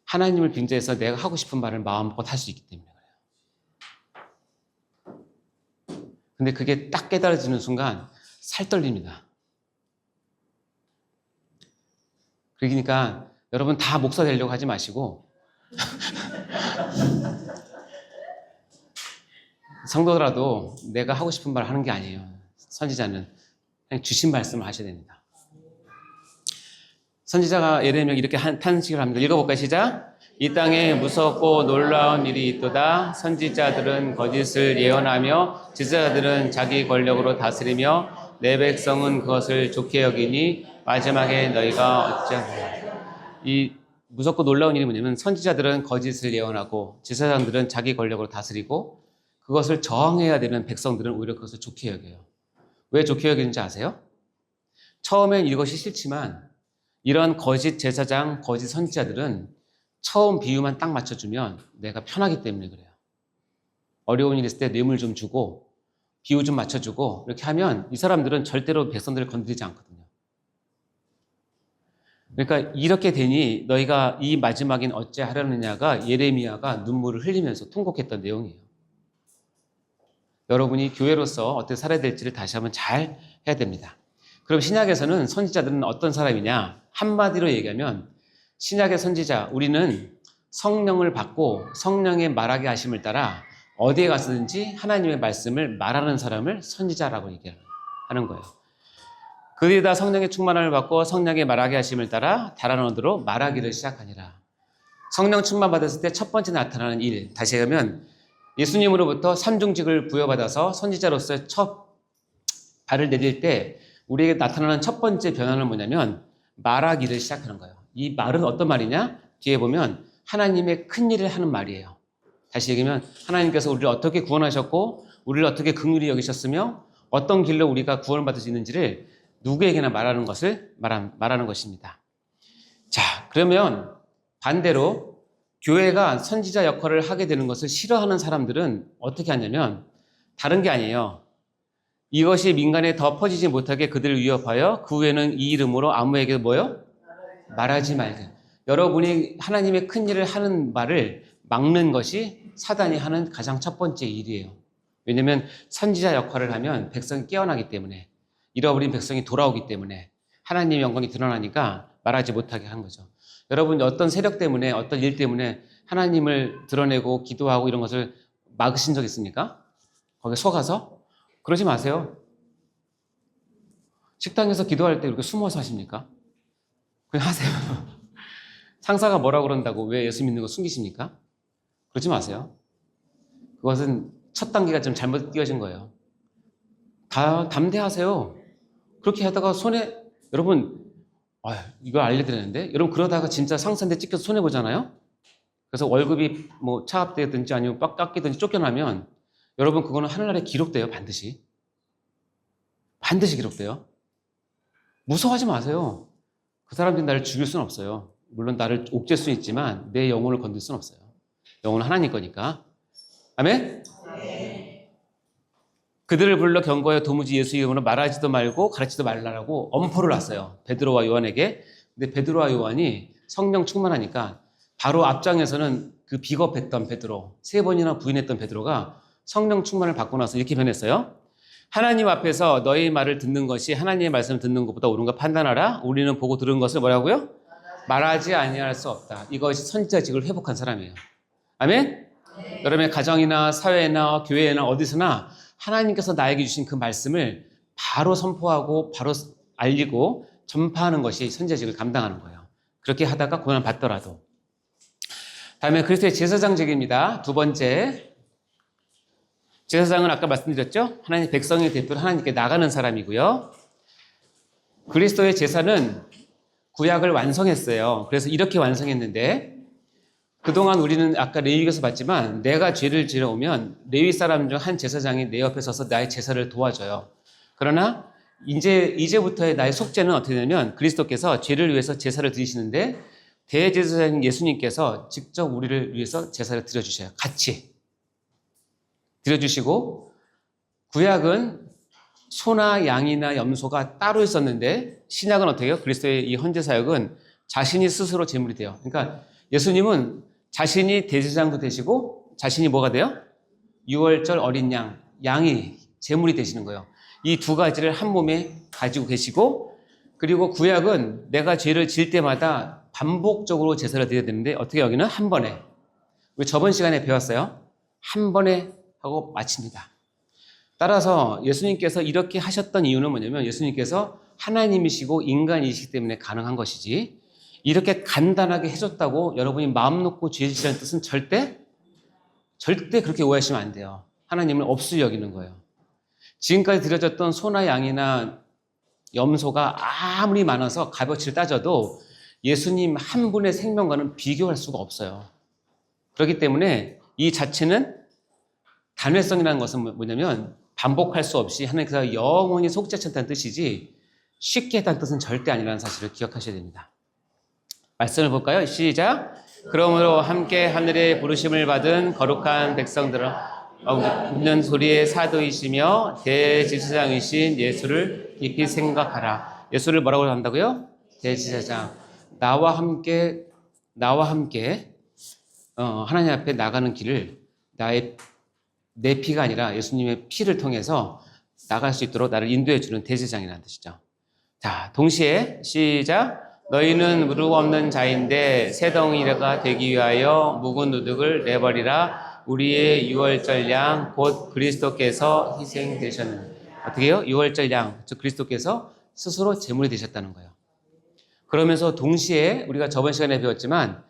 하나님을 빙자해서 내가 하고 싶은 말을 마음껏 할 수 있기 때문에 그래요. 근데 그게 딱 깨달아지는 순간 살 떨립니다. 그러니까 여러분 다 목사 되려고 하지 마시고 성도더라도 내가 하고 싶은 말 하는 게 아니에요. 선지자는 그냥 주신 말씀을 하셔야 됩니다. 선지자가 예레미야 이렇게 탄식을 합니다. 읽어볼까요? 시작. 이 땅에 무섭고 놀라운 일이 있도다. 선지자들은 거짓을 예언하며 지도자들은 자기 권력으로 다스리며 내 백성은 그것을 좋게 여기니 마지막에 너희가 어찌하느냐. 이 무섭고 놀라운 일이 뭐냐면 선지자들은 거짓을 예언하고 지도자들은 자기 권력으로 다스리고 그것을 저항해야 되는 백성들은 오히려 그것을 좋게 여겨요. 왜 좋게 여기는지 아세요? 처음엔 이것이 싫지만 이런 거짓 제사장, 거짓 선지자들은 처음 비유만 딱 맞춰주면 내가 편하기 때문에 그래요. 어려운 일 있을 때 뇌물 좀 주고 비유 좀 맞춰주고 이렇게 하면 이 사람들은 절대로 백성들을 건드리지 않거든요. 그러니까 이렇게 되니 너희가 이 마지막엔 어찌 하려느냐가 예레미야가 눈물을 흘리면서 통곡했던 내용이에요. 여러분이 교회로서 어떻게 살아야 될지를 다시 한번 잘 해야 됩니다. 그럼 신약에서는 선지자들은 어떤 사람이냐? 한마디로 얘기하면 신약의 선지자, 우리는 성령을 받고 성령의 말하게 하심을 따라 어디에 가서든지 하나님의 말씀을 말하는 사람을 선지자라고 얘기하는 거예요. 그들이 성령의 충만함을 받고 성령의 말하게 하심을 따라 다른 언어로 말하기를 시작하니라. 성령 충만 받았을 때 첫 번째 나타나는 일, 다시 얘기하면 예수님으로부터 삼중직을 부여받아서 선지자로서의 첫 발을 내딜 때 우리에게 나타나는 첫 번째 변화는 뭐냐면 말하기를 시작하는 거예요. 이 말은 어떤 말이냐? 뒤에 보면 하나님의 큰 일을 하는 말이에요. 다시 얘기하면 하나님께서 우리를 어떻게 구원하셨고 우리를 어떻게 긍휼히 여기셨으며 어떤 길로 우리가 구원받을 수 있는지를 누구에게나 말하는 것을 말하는 것입니다. 자, 그러면 반대로 교회가 선지자 역할을 하게 되는 것을 싫어하는 사람들은 어떻게 하냐면 다른 게 아니에요. 이것이 민간에 더 퍼지지 못하게 그들을 위협하여 그 후에는 이 이름으로 아무에게도 뭐요? 말하지 말게. 여러분이 하나님의 큰 일을 하는 말을 막는 것이 사단이 하는 가장 첫 번째 일이에요. 왜냐하면 선지자 역할을 하면 백성이 깨어나기 때문에 잃어버린 백성이 돌아오기 때문에 하나님의 영광이 드러나니까 말하지 못하게 한 거죠. 여러분 어떤 세력 때문에 어떤 일 때문에 하나님을 드러내고 기도하고 이런 것을 막으신 적 있습니까? 거기에 속아서? 그러지 마세요. 식당에서 기도할 때 이렇게 숨어서 하십니까? 그냥 하세요. 상사가 뭐라 그런다고 왜 예수 믿는 거 숨기십니까? 그러지 마세요. 그것은 첫 단계가 좀 잘못 띄어진 거예요. 다 담대하세요. 그렇게 하다가 여러분 이거 알려드렸는데 여러분 그러다가 진짜 상사한테 찍혀서 손해보잖아요. 그래서 월급이 뭐 차압되든지 아니면 빡 깎이든지 쫓겨나면 여러분 그거는 하늘나라에 기록돼요. 반드시 기록돼요. 무서워하지 마세요. 그 사람들이 나를 죽일 수는 없어요. 물론 나를 옥죄할 수는 있지만 내 영혼을 건들 수는 없어요. 영혼은 하나님 거니까. 아멘? 네. 그들을 불러 경고하여 도무지 예수 이름으로 말하지도 말고 가르치지도 말라라고 엄포를 놨어요. 베드로와 요한에게. 근데 베드로와 요한이 성령 충만하니까 바로 앞장에서는 그 비겁했던 베드로, 3번이나 부인했던 베드로가 성령 충만을 받고 나서 이렇게 변했어요. 하나님 앞에서 너의 말을 듣는 것이 하나님의 말씀을 듣는 것보다 옳은가 판단하라. 우리는 보고 들은 것을 뭐라고요? 말하지 아니할 수 없다. 이것이 선지자직을 회복한 사람이에요. 아멘? 네. 여러분의 가정이나 사회나 교회나 어디서나 하나님께서 나에게 주신 그 말씀을 바로 선포하고 바로 알리고 전파하는 것이 선지자직을 감당하는 거예요. 그렇게 하다가 고난 받더라도. 다음에 그리스도의 제사장직입니다. 두 번째. 제사장은 아까 말씀드렸죠? 하나님 백성의 대표로 하나님께 나가는 사람이고요. 그리스도의 제사는 구약을 완성했어요. 그래서 이렇게 완성했는데 그동안 우리는 아까 레위기에서 봤지만 내가 죄를 지어오면 레위 사람 중 한 제사장이 내 옆에 서서 나의 제사를 도와줘요. 그러나 이제부터의 나의 속죄는 어떻게 되냐면 그리스도께서 죄를 위해서 제사를 드리시는데 대제사장인 예수님께서 직접 우리를 위해서 제사를 드려주셔요. 같이 드려주시고, 구약은 소나 양이나 염소가 따로 있었는데 신약은 어떻게 해요? 그리스도의 이 헌제사역은 자신이 스스로 제물이 돼요. 그러니까 예수님은 자신이 대제사장도 되시고 자신이 뭐가 돼요? 유월절 어린 양이 제물이 되시는 거예요. 이 두 가지를 한 몸에 가지고 계시고, 그리고 구약은 내가 죄를 지을 때마다 반복적으로 제사를 드려야 되는데 어떻게 여기는 한 번에, 우리 저번 시간에 배웠어요. 한 번에 하고 마칩니다. 따라서 예수님께서 이렇게 하셨던 이유는 뭐냐면 예수님께서 하나님이시고 인간이시기 때문에 가능한 것이지, 이렇게 간단하게 해줬다고 여러분이 마음 놓고 죄 지으라는 뜻은 절대 그렇게 오해하시면 안 돼요. 하나님을 없이 여기는 거예요. 지금까지 드려졌던 소나 양이나 염소가 아무리 많아서 값어치를 따져도 예수님 한 분의 생명과는 비교할 수가 없어요. 그렇기 때문에 이 자체는 단회성이라는 것은 뭐냐면 반복할 수 없이 하나님께서 영원히 속죄하셨다는 뜻이지 쉽게 했다는 뜻은 절대 아니라는 사실을 기억하셔야 됩니다. 말씀을 볼까요? 시작. 그러므로 함께 하늘의 부르심을 받은 거룩한 백성들은 웃는 소리의 사도이시며 대제사장이신 예수를 깊이 생각하라. 예수를 뭐라고 한다고요? 대제사장. 나와 함께 하나님 앞에 나가는 길을 내 피가 아니라 예수님의 피를 통해서 나갈 수 있도록 나를 인도해 주는 대제사장이라는 뜻이죠. 자, 동시에 시작. 너희는 무릎 없는 자인데 새덩이가 되기 위하여 묵은 누룩을 내버리라. 우리의 유월절 양 곧 그리스도께서 희생되셨느니. 어떻게 해요? 유월절 양, 즉 그리스도께서 스스로 제물이 되셨다는 거예요. 그러면서 동시에 우리가 저번 시간에 배웠지만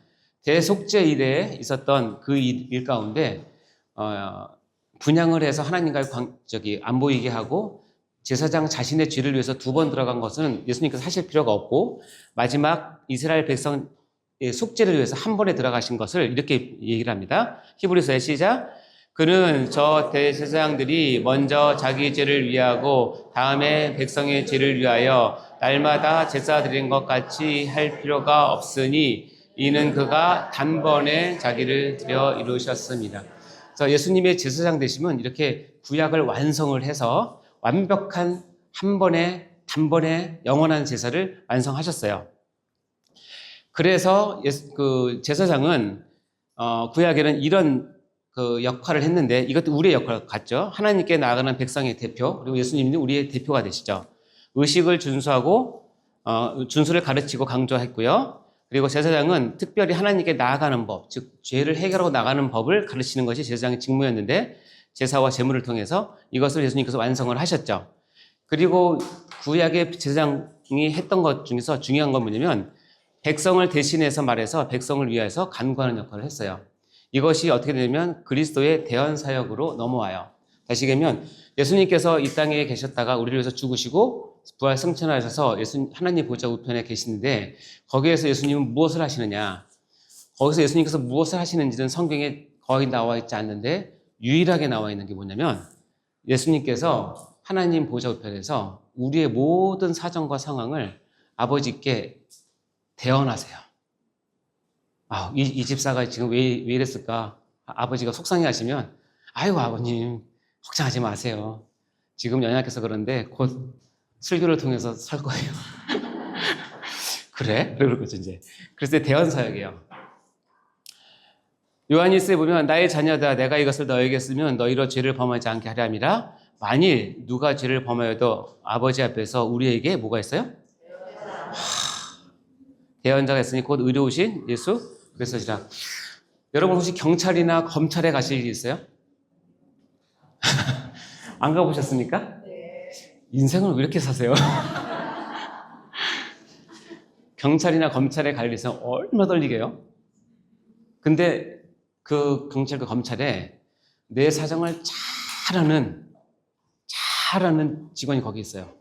대속죄 일에 있었던 그 일 가운데 분향을 해서 하나님과의 안 보이게 하고 제사장 자신의 죄를 위해서 2번 들어간 것은 예수님께서 하실 필요가 없고, 마지막 이스라엘 백성의 속죄를 위해서 한 번에 들어가신 것을 이렇게 얘기를 합니다. 히브리서의 시작. 그는 저 대제사장들이 먼저 자기 죄를 위하고 다음에 백성의 죄를 위하여 날마다 제사 드린 것 같이 할 필요가 없으니 이는 그가 단번에 자기를 드려 이루셨습니다. 그래서 예수님의 제사장 되심은 이렇게 구약을 완성을 해서 완벽한 단번에 영원한 제사를 완성하셨어요. 그래서 그 제사장은 구약에는 이런 그 역할을 했는데 이것도 우리의 역할 같죠. 하나님께 나아가는 백성의 대표, 그리고 예수님이 우리의 대표가 되시죠. 의식을 준수하고 준수를 가르치고 강조했고요. 그리고 제사장은 특별히 하나님께 나아가는 법, 즉 죄를 해결하고 나가는 법을 가르치는 것이 제사장의 직무였는데 제사와 제물을 통해서 이것을 예수님께서 완성을 하셨죠. 그리고 구약의 제사장이 했던 것 중에서 중요한 건 뭐냐면 백성을 대신해서 말해서 백성을 위해서 간구하는 역할을 했어요. 이것이 어떻게 되냐면 그리스도의 대언 사역으로 넘어와요. 다시 얘기하면 예수님께서 이 땅에 계셨다가 우리를 위해서 죽으시고 부활 승천하셔서 하나님 보좌 우편에 계시는데 거기에서 예수님은 무엇을 하시느냐? 거기서 예수님께서 무엇을 하시는지는 성경에 거의 나와 있지 않는데 유일하게 나와 있는 게 뭐냐면 예수님께서 하나님 보좌 우편에서 우리의 모든 사정과 상황을 아버지께 대언하세요. 이 집사가 지금 왜 이랬을까? 아버지가 속상해 하시면 아이고 아버님 걱정하지 마세요. 지금 연약해서 그런데 곧 설교를 통해서 설 거예요. 그래? 그럴 거죠 이제. 그래서 대언 사역이에요. 요한일서에 보면 나의 자녀다 내가 이것을 너에게 쓰면 너희로 죄를 범하지 않게 하려 함이라. 만일 누가 죄를 범하여도 아버지 앞에서 우리에게 뭐가 있어요? 대언자가 있으니 곧 의로우신 예수 그리스도시라. 여러분 혹시 경찰이나 검찰에 가실 일 있어요? 안 가보셨습니까? 인생을 왜 이렇게 사세요? 경찰이나 검찰에 갈 일 있으면 얼마나 떨리게요? 근데 그 경찰과 검찰에 내 사정을 잘 아는 직원이 거기 있어요.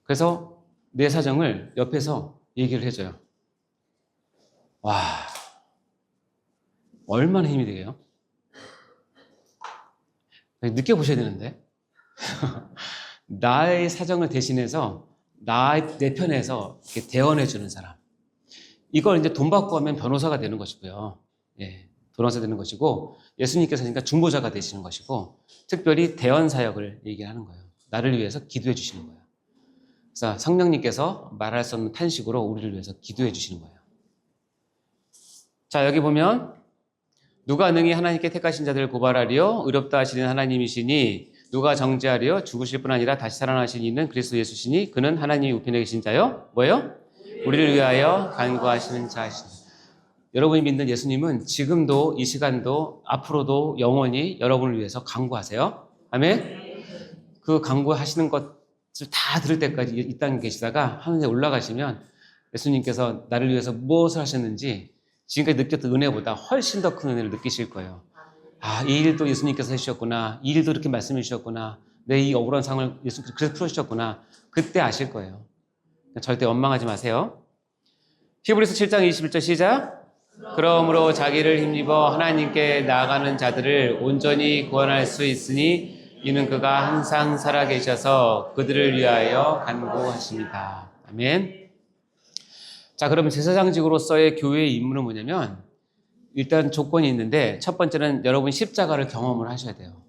그래서 내 사정을 옆에서 얘기를 해줘요. 와, 얼마나 힘이 되게요? 느껴보셔야 되는데. 나의 사정을 대신해서 내 편에서 이렇게 대언해주는 사람. 이걸 이제 돈 받고 하면 변호사가 되는 것이고요. 예, 변호사 되는 것이고, 예수님께서니까 중보자가 되시는 것이고, 특별히 대언 사역을 얘기하는 거예요. 나를 위해서 기도해 주시는 거예요. 그래서 성령님께서 말할 수 없는 탄식으로 우리를 위해서 기도해 주시는 거예요. 자, 여기 보면 누가 능히 하나님께 택하신 자들을 고발하리요 의롭다 하시는 하나님이시니 누가 정죄하리요 죽으실 뿐 아니라 다시 살아나신 이는 그리스도 예수시니 그는 하나님이 우편에 계신 자요 뭐예요? 우리를 위하여 간구하시는 자시니. 여러분이 믿는 예수님은 지금도 이 시간도 앞으로도 영원히 여러분을 위해서 간구하세요. 아멘. 그 간구하시는 것을 다 들을 때까지 이 땅에 계시다가 하늘에 올라가시면 예수님께서 나를 위해서 무엇을 하셨는지 지금까지 느꼈던 은혜보다 훨씬 더 큰 은혜를 느끼실 거예요. 아, 이 일도 예수님께서 해주셨구나. 이 일도 이렇게 말씀해 주셨구나. 내 이 억울한 상을 예수님께서 그래서 풀어주셨구나. 그때 아실 거예요. 절대 원망하지 마세요. 히브리서 7장 21절 시작. 그러므로 자기를 힘입어 하나님께 나아가는 자들을 온전히 구원할 수 있으니 이는 그가 항상 살아계셔서 그들을 위하여 간구하십니다. 아멘. 자, 그러면 제사장직으로서의 교회의 임무는 뭐냐면 일단 조건이 있는데 첫 번째는 여러분 십자가를 경험을 하셔야 돼요.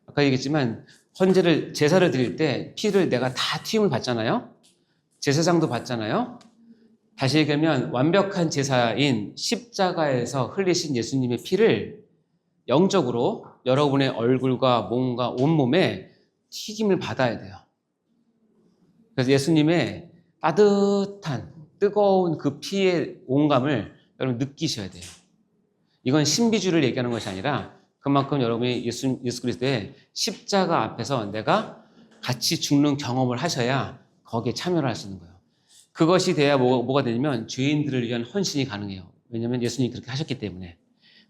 아까 얘기했지만 제사를 드릴 때 피를 내가 다 튀김을 받잖아요. 제사장도 받잖아요. 다시 얘기하면 완벽한 제사인 십자가에서 흘리신 예수님의 피를 영적으로 여러분의 얼굴과 몸과 온몸에 튀김을 받아야 돼요. 그래서 예수님의 따뜻한 뜨거운 그 피의 온감을 여러분 느끼셔야 돼요. 이건 신비주의를 얘기하는 것이 아니라 그만큼 여러분이 예수 그리스도의 십자가 앞에서 내가 같이 죽는 경험을 하셔야 거기에 참여를 할 수 있는 거예요. 그것이 돼야 뭐가 되냐면 죄인들을 위한 헌신이 가능해요. 왜냐하면 예수님이 그렇게 하셨기 때문에.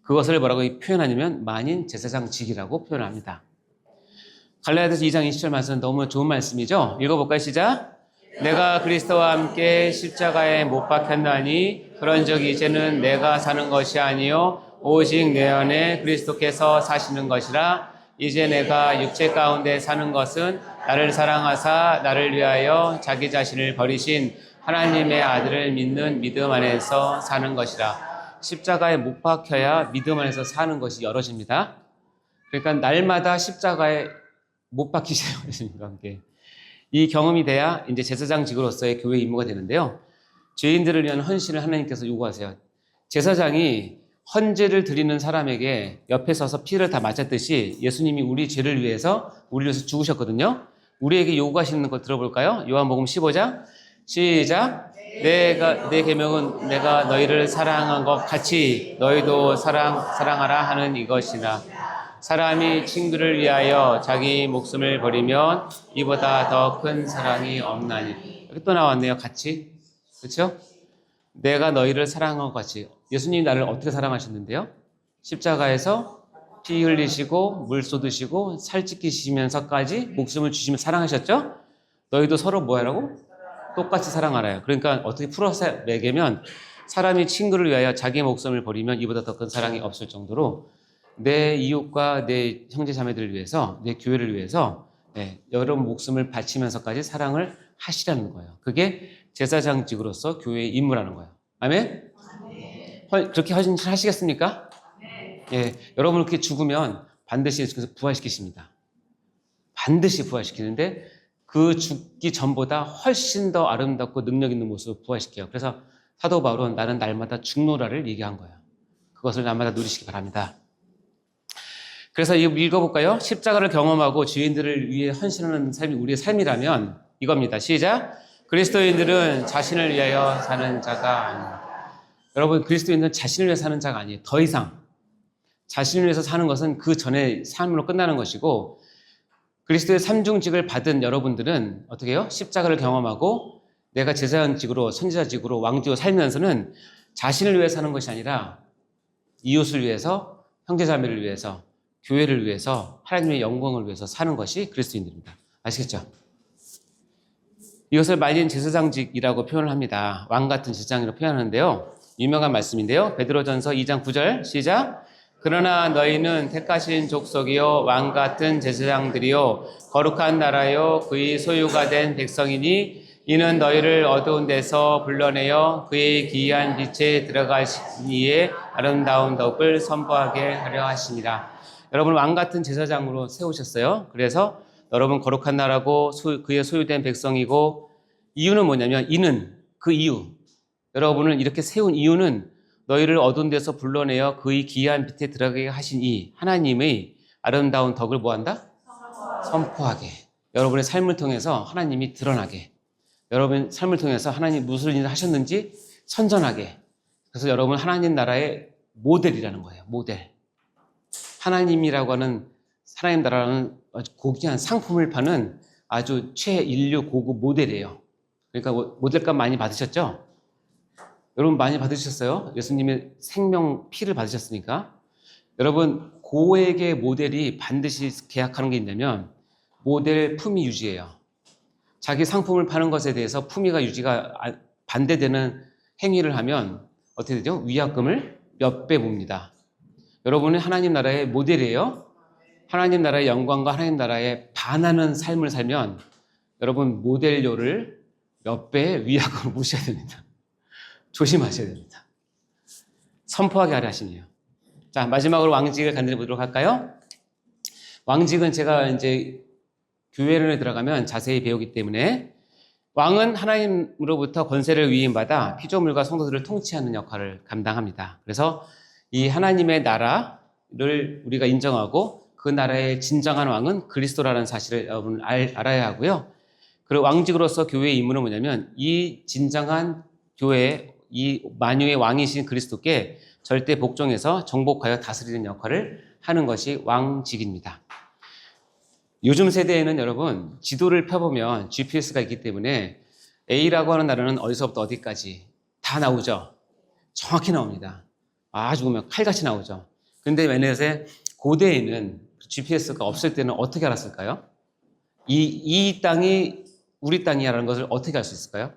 그것을 뭐라고 표현하냐면 만인 제사장직이라고 표현을 합니다. 갈라디아서 2장 20절 말씀은 너무 좋은 말씀이죠. 읽어볼까요? 시작. 내가 그리스도와 함께 십자가에 못 박혔나니 그런즉 이제는 내가 사는 것이 아니요 오직 내 안에 그리스도께서 사시는 것이라. 이제 내가 육체 가운데 사는 것은 나를 사랑하사 나를 위하여 자기 자신을 버리신 하나님의 아들을 믿는 믿음 안에서 사는 것이라. 십자가에 못 박혀야 믿음 안에서 사는 것이 열어집니다. 그러니까 날마다 십자가에 못 박히세요. 예수님과 함께. 이 경험이 돼야 이제 제사장직으로서의 교회 임무가 되는데요. 죄인들을 위한 헌신을 하나님께서 요구하세요. 제사장이 헌제를 드리는 사람에게 옆에 서서 피를 다 맞았듯이 예수님이 우리 죄를 위해서 우리를 위해서 죽으셨거든요. 우리에게 요구하시는 걸 들어볼까요? 요한복음 15장 시작. 내 계명은 내가 너희를 사랑한 것 같이 너희도 사랑하라 하는 이것이나 사람이 친구를 위하여 자기 목숨을 버리면 이보다 더 큰 사랑이 없나니. 여기 또 나왔네요. 같이. 그렇죠? 내가 너희를 사랑한 것 같이. 예수님이 나를 어떻게 사랑하셨는데요? 십자가에서 피 흘리시고 물 쏟으시고 살 찢기시면서까지 목숨을 주시면 사랑하셨죠? 너희도 서로 뭐 하라고? 똑같이 사랑하라요. 그러니까 어떻게 풀어서 매기면 사람이 친구를 위하여 자기 목숨을 버리면 이보다 더 큰 사랑이 없을 정도로 내 이웃과 내 형제 자매들을 위해서 내 교회를 위해서 여러분 목숨을 바치면서까지 사랑을 하시라는 거예요. 그게 제사장직으로서 교회의 임무라는 거예요. 아멘? 그렇게 하시겠습니까? 예, 여러분 그렇게 죽으면 반드시 예수께서 부활시키십니다. 반드시 부활시키는데 그 죽기 전보다 훨씬 더 아름답고 능력 있는 모습을 부활시켜요. 그래서 사도 바울은 나는 날마다 죽노라를 얘기한 거예요. 그것을 날마다 누리시기 바랍니다. 그래서 읽어볼까요? 십자가를 경험하고 죄인들을 위해 헌신하는 삶이 우리의 삶이라면 이겁니다. 시작. 그리스도인들은 자신을 위하여 사는 자가 아닙니다. 여러분, 그리스도인들은 자신을 위해 사는 자가 아니에요. 더 이상 자신을 위해서 사는 것은 그 전의 삶으로 끝나는 것이고, 그리스도의 삼중직을 받은 여러분들은 어떻게 해요? 십자가를 경험하고 내가 제사장직으로 선지자직으로 왕직으로 살면서는 자신을 위해 사는 것이 아니라 이웃을 위해서, 형제자매를 위해서, 교회를 위해서, 하나님의 영광을 위해서 사는 것이 그리스도인들입니다. 아시겠죠? 이것을 말린 제사장직이라고 표현을 합니다. 왕 같은 제사장이라고 표현하는데요. 유명한 말씀인데요. 베드로전서 2장 9절 시작. 그러나 너희는 택하신 족속이요 왕 같은 제사장들이요 거룩한 나라요 그의 소유가 된 백성이니 이는 너희를 어두운 데서 불러내어 그의 기이한 빛에 들어가신 이의 아름다운 덕을 선포하게 하려 하심이라. 여러분 왕 같은 제사장으로 세우셨어요. 그래서 여러분 거룩한 나라고 그의 소유된 백성이고, 이유는 뭐냐면 이는 그 이유, 여러분을 이렇게 세운 이유는 너희를 어두운 데서 불러내어 그의 기이한 빛에 들어가게 하신 이 하나님의 아름다운 덕을 뭐한다? 선포하게. 여러분의 삶을 통해서 하나님이 드러나게. 여러분 삶을 통해서 하나님 무슨 일을 하셨는지 선전하게. 그래서 여러분 하나님 나라의 모델이라는 거예요. 모델. 하나님이라고 하는, 하나님 나라라는 아주 고귀한 상품을 파는 아주 최인류 고급 모델이에요. 그러니까 모델값 많이 받으셨죠? 여러분 많이 받으셨어요? 예수님의 생명 피를 받으셨으니까. 여러분 고액의 모델이 반드시 계약하는 게 있냐면 모델 품위 유지예요. 자기 상품을 파는 것에 대해서 품위가 유지가 반대되는 행위를 하면 어떻게 되죠? 위약금을 몇 배 봅니다. 여러분은 하나님 나라의 모델이에요. 하나님 나라의 영광과 하나님 나라에 반하는 삶을 살면 여러분 모델료를 몇 배의 위약금을 모셔야 됩니다. 조심하셔야 됩니다. 선포하게 하려 하시네요. 자, 마지막으로 왕직을 간단히 보도록 할까요? 왕직은 제가 이제 교회론에 들어가면 자세히 배우기 때문에, 왕은 하나님으로부터 권세를 위임받아 피조물과 성도들을 통치하는 역할을 감당합니다. 그래서 이 하나님의 나라를 우리가 인정하고 그 나라의 진정한 왕은 그리스도라는 사실을 여러분 알아야 하고요. 그리고 왕직으로서 교회의 임무는 뭐냐면 이 진정한 교회, 이 만유의 왕이신 그리스도께 절대 복종해서 정복하여 다스리는 역할을 하는 것이 왕직입니다. 요즘 세대에는 여러분 지도를 펴보면 GPS가 있기 때문에 A라고 하는 나라는 어디서부터 어디까지 다 나오죠. 정확히 나옵니다. 아주 보면 칼같이 나오죠. 근데 만약에 고대에는 GPS가 없을 때는 어떻게 알았을까요? 이 땅이 우리 땅이라는 것을 어떻게 알 수 있을까요?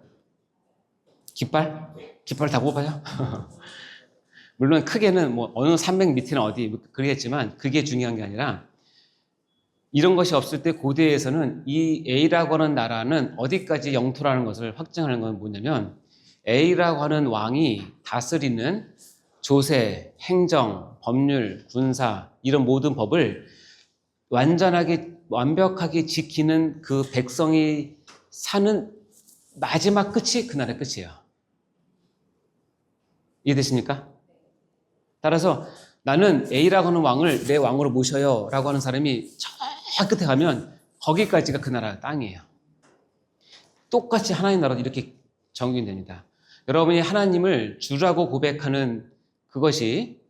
깃발? 깃발 다 뽑아요? 물론 크게는 뭐 어느 300m는 어디 그러겠지만 그게 중요한 게 아니라, 이런 것이 없을 때 고대에서는 이 A라고 하는 나라는 어디까지 영토라는 것을 확정하는 건 뭐냐면, A라고 하는 왕이 다스리는 조세, 행정, 법률, 군사 이런 모든 법을 완벽하게 지키는 그 백성이 사는 마지막 끝이 그 나라의 끝이에요. 이해되십니까? 따라서 나는 A라고 하는 왕을 내 왕으로 모셔요 라고 하는 사람이 저 끝에 가면 거기까지가 그 나라 땅이에요. 똑같이 하나님 나라도 이렇게 적용됩니다. 여러분이 하나님을 주라고 고백하는 그것이,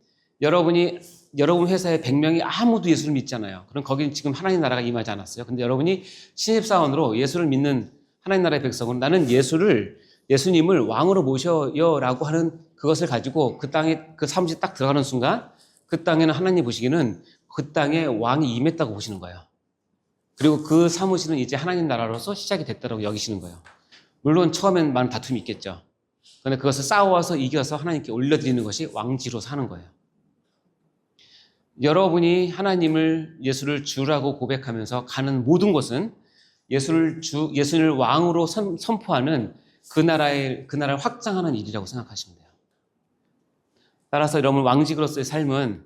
여러분 회사에 100명이 아무도 예수를 믿잖아요. 그럼 거기는 지금 하나님 나라가 임하지 않았어요. 근데 여러분이 신입사원으로 예수를 믿는 하나님 나라의 백성은 나는 예수님을 왕으로 모셔요 라고 하는 그것을 가지고 그 땅에 그 사무실에 딱 들어가는 순간 그 땅에는 하나님 보시기는 그 땅에 왕이 임했다고 보시는 거예요. 그리고 그 사무실은 이제 하나님 나라로서 시작이 됐다고 여기시는 거예요. 물론 처음엔 많은 다툼이 있겠죠. 그런데 그것을 싸워서 이겨서 하나님께 올려드리는 것이 왕지로 사는 거예요. 여러분이 하나님을, 예수를 주라고 고백하면서 가는 모든 곳은 예수를 왕으로 선포하는 그 나라를 확장하는 일이라고 생각하시면 돼요. 따라서 여러분 왕직으로서의 삶은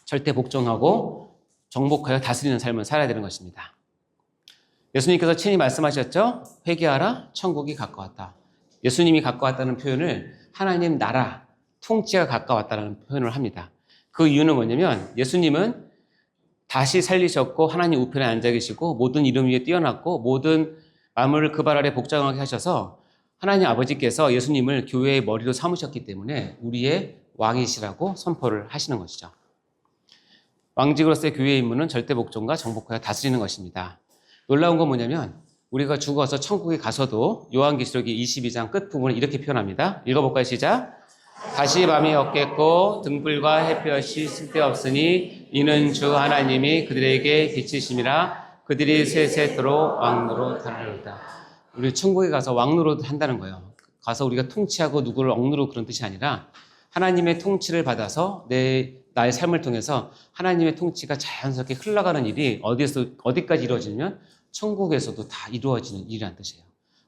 절대 복종하고 정복하여 다스리는 삶을 살아야 되는 것입니다. 예수님께서 친히 말씀하셨죠? 회개하라, 천국이 가까웠다. 예수님이 가까웠다는 표현을 하나님 나라, 통치가 가까웠다는 표현을 합니다. 그 이유는 뭐냐면 예수님은 다시 살리셨고 하나님 우편에 앉아 계시고 모든 이름 위에 뛰어났고 모든 만물을 그 발 아래 복장하게 하셔서 하나님 아버지께서 예수님을 교회의 머리로 삼으셨기 때문에 우리의 왕이시라고 선포를 하시는 것이죠. 왕직으로서의 교회의 임무는 절대 복종과 정복하여 다스리는 것입니다. 놀라운 건 뭐냐면 우리가 죽어서 천국에 가서도 요한계시록의 22장 끝부분을 이렇게 표현합니다. 읽어볼까요? 시작. 다시 밤이 없겠고 등불과 햇볕이 쓸데없으니 이는 주 하나님이 그들에게 빛이심이라 그들이 세세토록 왕노로 다르리로다. 우리 천국에 가서 왕노로 한다는 거예요. 가서 우리가 통치하고 누구를 억누르고 그런 뜻이 아니라 하나님의 통치를 받아서 나의 삶을 통해서 하나님의 통치가 자연스럽게 흘러가는 일이 어디까지 이루어지냐면 천국에서도 다 이루어지는 일이라는 뜻이에요.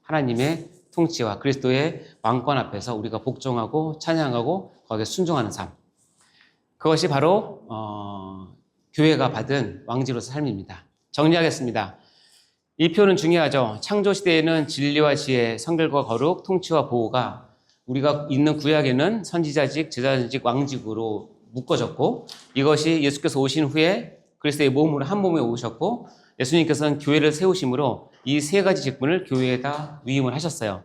하나님의 통치와 그리스도의 왕권 앞에서 우리가 복종하고 찬양하고 거기에 순종하는 삶. 그것이 바로 교회가 받은 왕지로서 삶입니다. 정리하겠습니다. 이 표는 중요하죠. 창조시대에는 진리와 지혜, 성결과 거룩, 통치와 보호가 우리가 있는 구약에는 선지자직, 제사장직, 왕직으로 묶어졌고, 이것이 예수께서 오신 후에 그리스도의 몸으로 한 몸에 오셨고, 예수님께서는 교회를 세우심으로 이 세 가지 직분을 교회에다 위임을 하셨어요.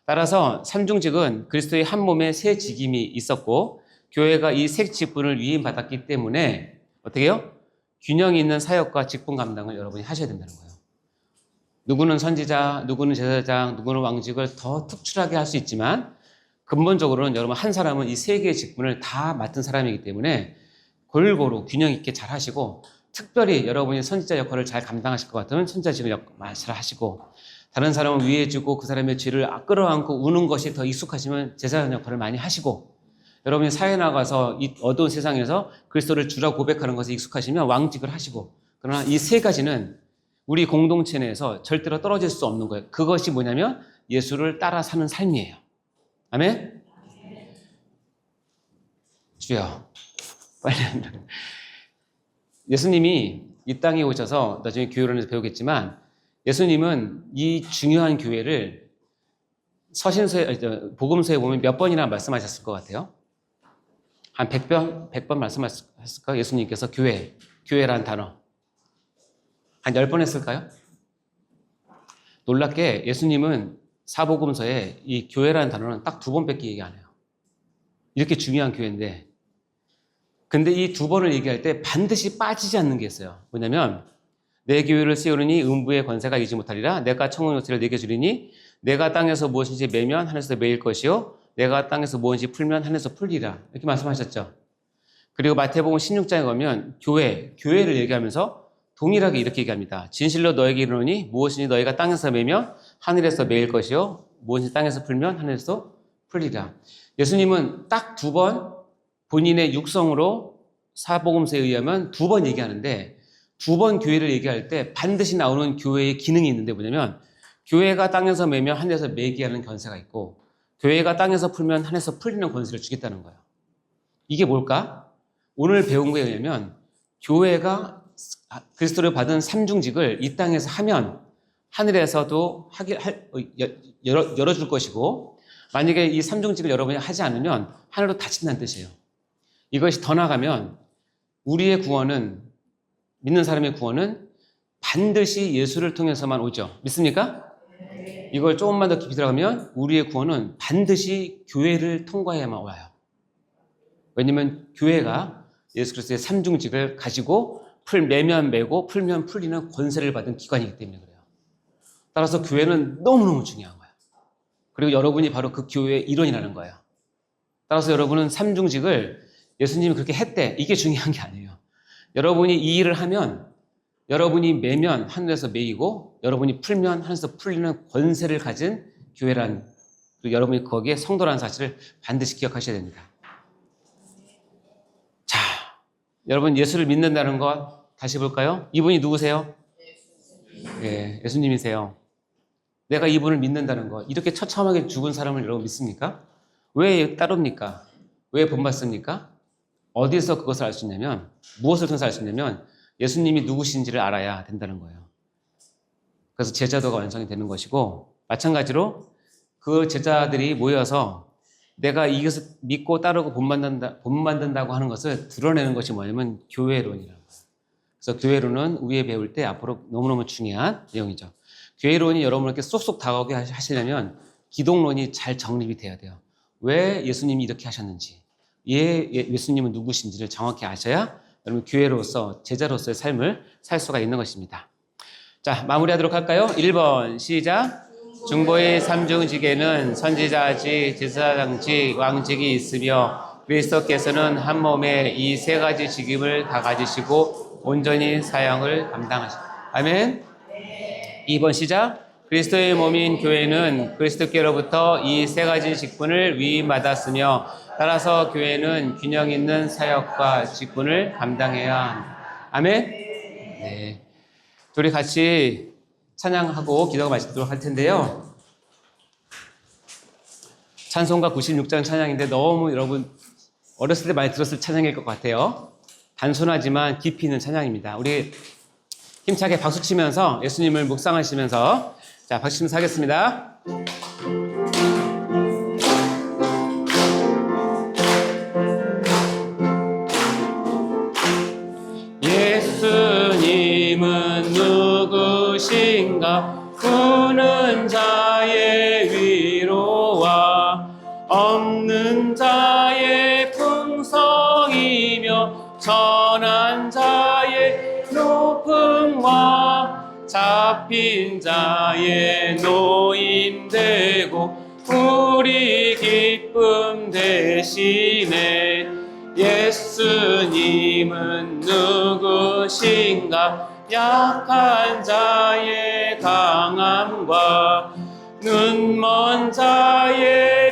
따라서 삼중직은 그리스도의 한 몸에 세 직임이 있었고, 교회가 이 세 직분을 위임받았기 때문에 어떻게 해요? 균형 있는 사역과 직분 감당을 여러분이 하셔야 된다는 거예요. 누구는 선지자, 누구는 제사장, 누구는 왕직을 더 특출하게 할 수 있지만 근본적으로는 여러분 한 사람은 이 세 개의 직분을 다 맡은 사람이기 때문에 골고루 균형 있게 잘 하시고, 특별히 여러분이 선지자 역할을 잘 감당하실 것 같으면 선지자직을 잘 하시고, 다른 사람을 위해주고 그 사람의 죄를 끌어안고 우는 것이 더 익숙하시면 제사장 역할을 많이 하시고, 여러분이 사회 나가서 이 어두운 세상에서 그리스도를 주라고 고백하는 것에 익숙하시면 왕직을 하시고, 그러나 이 세 가지는 우리 공동체 내에서 절대로 떨어질 수 없는 거예요. 그것이 뭐냐면 예수를 따라 사는 삶이에요. 아멘? 주여, 빨리 한다. 예수님이 이 땅에 오셔서, 나중에 교회론에서 배우겠지만, 예수님은 이 중요한 교회를 서신서에, 복음서에 보면 몇 번이나 말씀하셨을 것 같아요? 한 100번 말씀하셨을까? 예수님께서 교회라는 단어. 한 10번 했을까요? 놀랍게 예수님은 사복음서에 이 교회라는 단어는 딱 2번밖에 얘기 안 해요. 이렇게 중요한 교회인데, 근데 이 2번을 얘기할 때 반드시 빠지지 않는 게 있어요. 뭐냐면, 내 교회를 세우느니 음부의 권세가 이기지 못하리라. 내가 청혼 요새를 내게 주리니 내가 땅에서 무엇인지 매면 하늘에서 매일 것이요 내가 땅에서 무엇인지 풀면 하늘에서 풀리라. 이렇게 말씀하셨죠. 그리고 마태복음 16장에 가면 교회를 얘기하면서 동일하게 이렇게 얘기합니다. 진실로 너에게 이르노니 무엇인지 너희가 땅에서 매면 하늘에서 매일 것이요 무엇인지 땅에서 풀면 하늘에서 풀리라. 예수님은 딱 2번 본인의 육성으로 사복음서에 의하면 2번 얘기하는데, 2번 교회를 얘기할 때 반드시 나오는 교회의 기능이 있는데 뭐냐면, 교회가 땅에서 매면 하늘에서 매게 하는 권세가 있고, 교회가 땅에서 풀면 하늘에서 풀리는 권세를 주겠다는 거예요. 이게 뭘까? 오늘 배운 거에 의하면 교회가 그리스도를 받은 삼중직을 이 땅에서 하면 하늘에서도 열어줄 것이고, 만약에 이 삼중직을 여러분이 하지 않으면 하늘로 닫힌다는 뜻이에요. 이것이 더 나가면 우리의 구원은, 믿는 사람의 구원은 반드시 예수를 통해서만 오죠. 믿습니까? 이걸 조금만 더 깊이 들어가면 우리의 구원은 반드시 교회를 통과해야만 와요. 왜냐하면 교회가 예수 그리스도의 삼중직을 가지고 매면 매고 풀면 풀리는 권세를 받은 기관이기 때문에 그래요. 따라서 교회는 너무너무 중요한 거예요. 그리고 여러분이 바로 그 교회의 일원이라는 거예요. 따라서 여러분은 삼중직을 예수님이 그렇게 했대, 이게 중요한 게 아니에요. 여러분이 이 일을 하면, 여러분이 매면 하늘에서 매이고, 여러분이 풀면 하늘에서 풀리는 권세를 가진 교회란, 그리고 여러분이 거기에 성도라는 사실을 반드시 기억하셔야 됩니다. 자, 여러분 예수를 믿는다는 것 다시 볼까요? 이분이 누구세요? 예, 예수님이세요. 내가 이분을 믿는다는 것, 이렇게 처참하게 죽은 사람을 여러분 믿습니까? 왜 따릅니까? 왜 본받습니까? 어디서 그것을 알 수 있냐면, 무엇을 통해서 알 수 있냐면 예수님이 누구신지를 알아야 된다는 거예요. 그래서 제자도가 완성이 되는 것이고, 마찬가지로 그 제자들이 모여서 내가 이것을 믿고 따르고 본받는다고 하는 것을 드러내는 것이 뭐냐면 교회론이라는 거예요. 그래서 교회론은 우리에 배울 때 앞으로 너무너무 중요한 내용이죠. 교회론이 여러분에게 쏙쏙 다가오게 하시려면 기독론이 잘 정립이 돼야 돼요. 왜 예수님이 이렇게 하셨는지, 예수님은 누구신지를 정확히 아셔야 여러분 교회로서, 제자로서의 삶을 살 수가 있는 것입니다. 자, 마무리하도록 할까요? 1번 시작. 중보의 삼중직에는 선지자직, 제사장직, 왕직이 있으며 그리스도께서는 한 몸에 이 세 가지 직임을 다 가지시고 온전히 사역을 감당하십니다. 아멘. 2번 시작. 그리스도의 몸인 교회는 그리스도께로부터 이 세 가지 직분을 위임받았으며 따라서 교회는 균형 있는 사역과 직분을 감당해야 합니다. 아멘. 네. 우리 같이 찬양하고 기도가 마치도록 할 텐데요. 찬송가 96장 찬양인데 너무 여러분 어렸을 때 많이 들었을 찬양일 것 같아요. 단순하지만 깊이 있는 찬양입니다. 우리 힘차게 박수 치면서 예수님을 묵상하시면서 자, 박수 치면서 하겠습니다. 예수님은 누구신가? 구는 자의 위로와 없는 자의 풍성이며 전한 자의 높음과 잡힌 자의 노임되고 우리 기쁨 되시네. 예수님은 누구신가? 약한 자의 강함과 눈먼 자의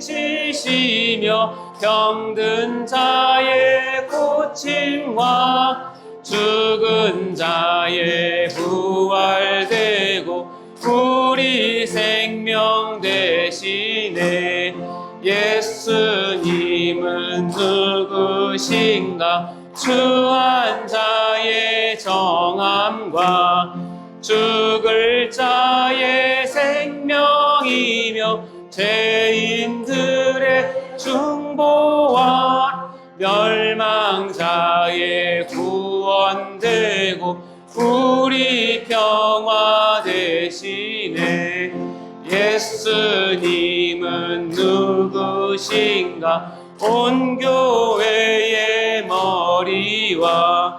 빛이시며 병든 자의 고침과 죽은 자의 부활되고 우리 생명 되시네. 예수님은 누구신가? 추한 자의 정함과 죽을 자의 생명이며 죄인들의 중보와 멸망자의 구원되고 우리 평화 되시네. 예수님은 누구신가? 온 교회의 머리와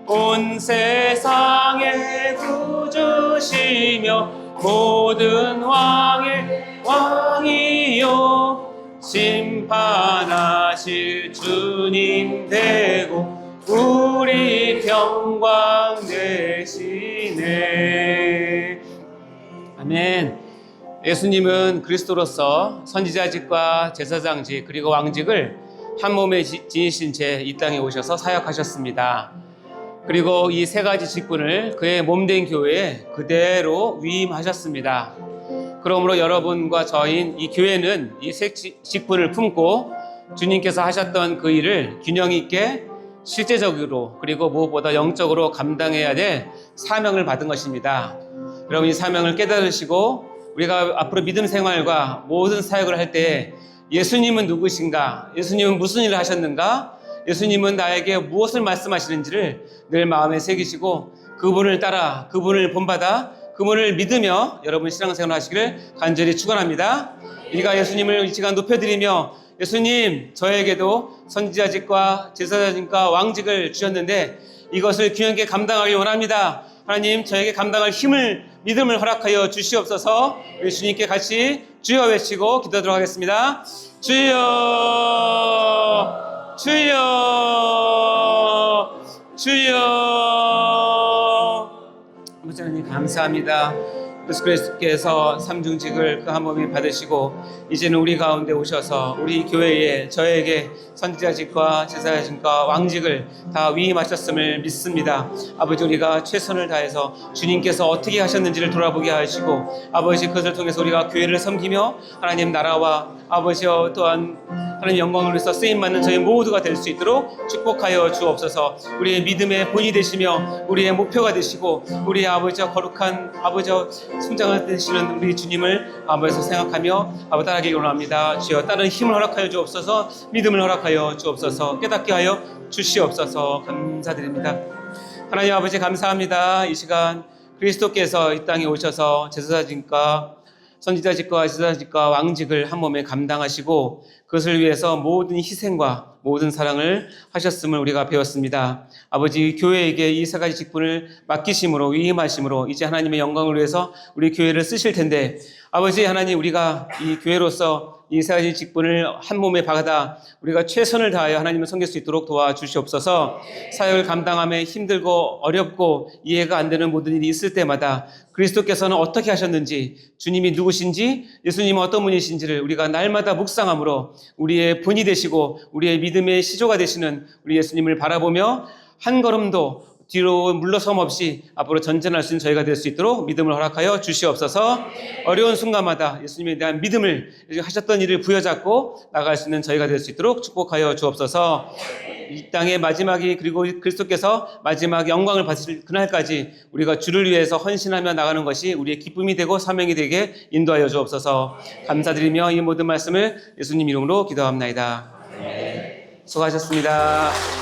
온 세상의 구주시며 모든 왕의 왕이요 심판하실 주님 되고 우리 평강 되시네. 아멘. 예수님은 그리스도로서 선지자직과 제사장직 그리고 왕직을 한 몸에 지니신 채 이 땅에 오셔서 사역하셨습니다. 그리고 이 세 가지 직분을 그의 몸된 교회에 그대로 위임하셨습니다. 그러므로 여러분과 저인 이 교회는 이 세 직분을 품고 주님께서 하셨던 그 일을 균형 있게 실제적으로 그리고 무엇보다 영적으로 감당해야 될 사명을 받은 것입니다. 여러분 이 사명을 깨달으시고 우리가 앞으로 믿음 생활과 모든 사역을 할 때 예수님은 누구신가? 예수님은 무슨 일을 하셨는가? 예수님은 나에게 무엇을 말씀하시는지를 늘 마음에 새기시고 그분을 따라 그분을 본받아 그분을 믿으며 여러분 신앙생활 하시기를 간절히 축원합니다. 우리가 예수님을 이 시간 높여드리며 예수님 저에게도 선지자직과 제사장직과 왕직을 주셨는데 이것을 균형 있게 감당하기 원합니다. 하나님 저에게 감당할 힘을 믿음을 허락하여 주시옵소서. 우리 주님께 같이 주여 외치고 기도하도록 하겠습니다. 주여 주여 주여. 아버지 하나님 감사합니다. 예수 그리스도께서 삼중직을 그 한 몸에 받으시고 이제는 우리 가운데 오셔서 우리 교회에 저에게 선지자직과 제사장직과 왕직을 다 위임하셨음을 믿습니다. 아버지 우리가 최선을 다해서 주님께서 어떻게 하셨는지를 돌아보게 하시고 아버지 그것을 통해서 우리가 교회를 섬기며 하나님 나라와 아버지여 또한 하나님 영광을 위해서 쓰임받는 저희 모두가 될 수 있도록 축복하여 주옵소서. 우리의 믿음의 본이 되시며 우리의 목표가 되시고 우리의 아버지와 거룩한 아버지와 승장을 되시는 우리 주님을 아버지에서 생각하며 아버지 따라가기 원합니다. 주여 다른 힘을 허락하여 주옵소서. 믿음을 허락하여 주옵소서. 깨닫게 하여 주시옵소서. 감사드립니다. 하나님 아버지 감사합니다. 이 시간 그리스도께서 이 땅에 오셔서 제사장직과 선지자직과 제사장직과 왕직을 한 몸에 감당하시고 그것을 위해서 모든 희생과 모든 사랑을 하셨음을 우리가 배웠습니다. 아버지 교회에게 이 세 가지 직분을 맡기심으로 위임하심으로 이제 하나님의 영광을 위해서 우리 교회를 쓰실 텐데 아버지 하나님 우리가 이 교회로서 이 세 가지 직분을 한 몸에 받아 우리가 최선을 다하여 하나님을 섬길 수 있도록 도와주시옵소서. 사역을 감당함에 힘들고 어렵고 이해가 안 되는 모든 일이 있을 때마다 그리스도께서는 어떻게 하셨는지 주님이 누구신지 예수님은 어떤 분이신지를 우리가 날마다 묵상함으로 우리의 본이 되시고 우리의 믿음의 시조가 되시는 우리 예수님을 바라보며 한 걸음도 뒤로 물러섬 없이 앞으로 전진할 수 있는 저희가 될 수 있도록 믿음을 허락하여 주시옵소서. 어려운 순간마다 예수님에 대한 믿음을 하셨던 일을 부여잡고 나갈 수 있는 저희가 될 수 있도록 축복하여 주옵소서. 이 땅의 마지막이 그리고 그리스도께서 마지막 영광을 받으실 그날까지 우리가 주를 위해서 헌신하며 나가는 것이 우리의 기쁨이 되고 사명이 되게 인도하여 주옵소서. 감사드리며 이 모든 말씀을 예수님 이름으로 기도합나이다. 수고하셨습니다.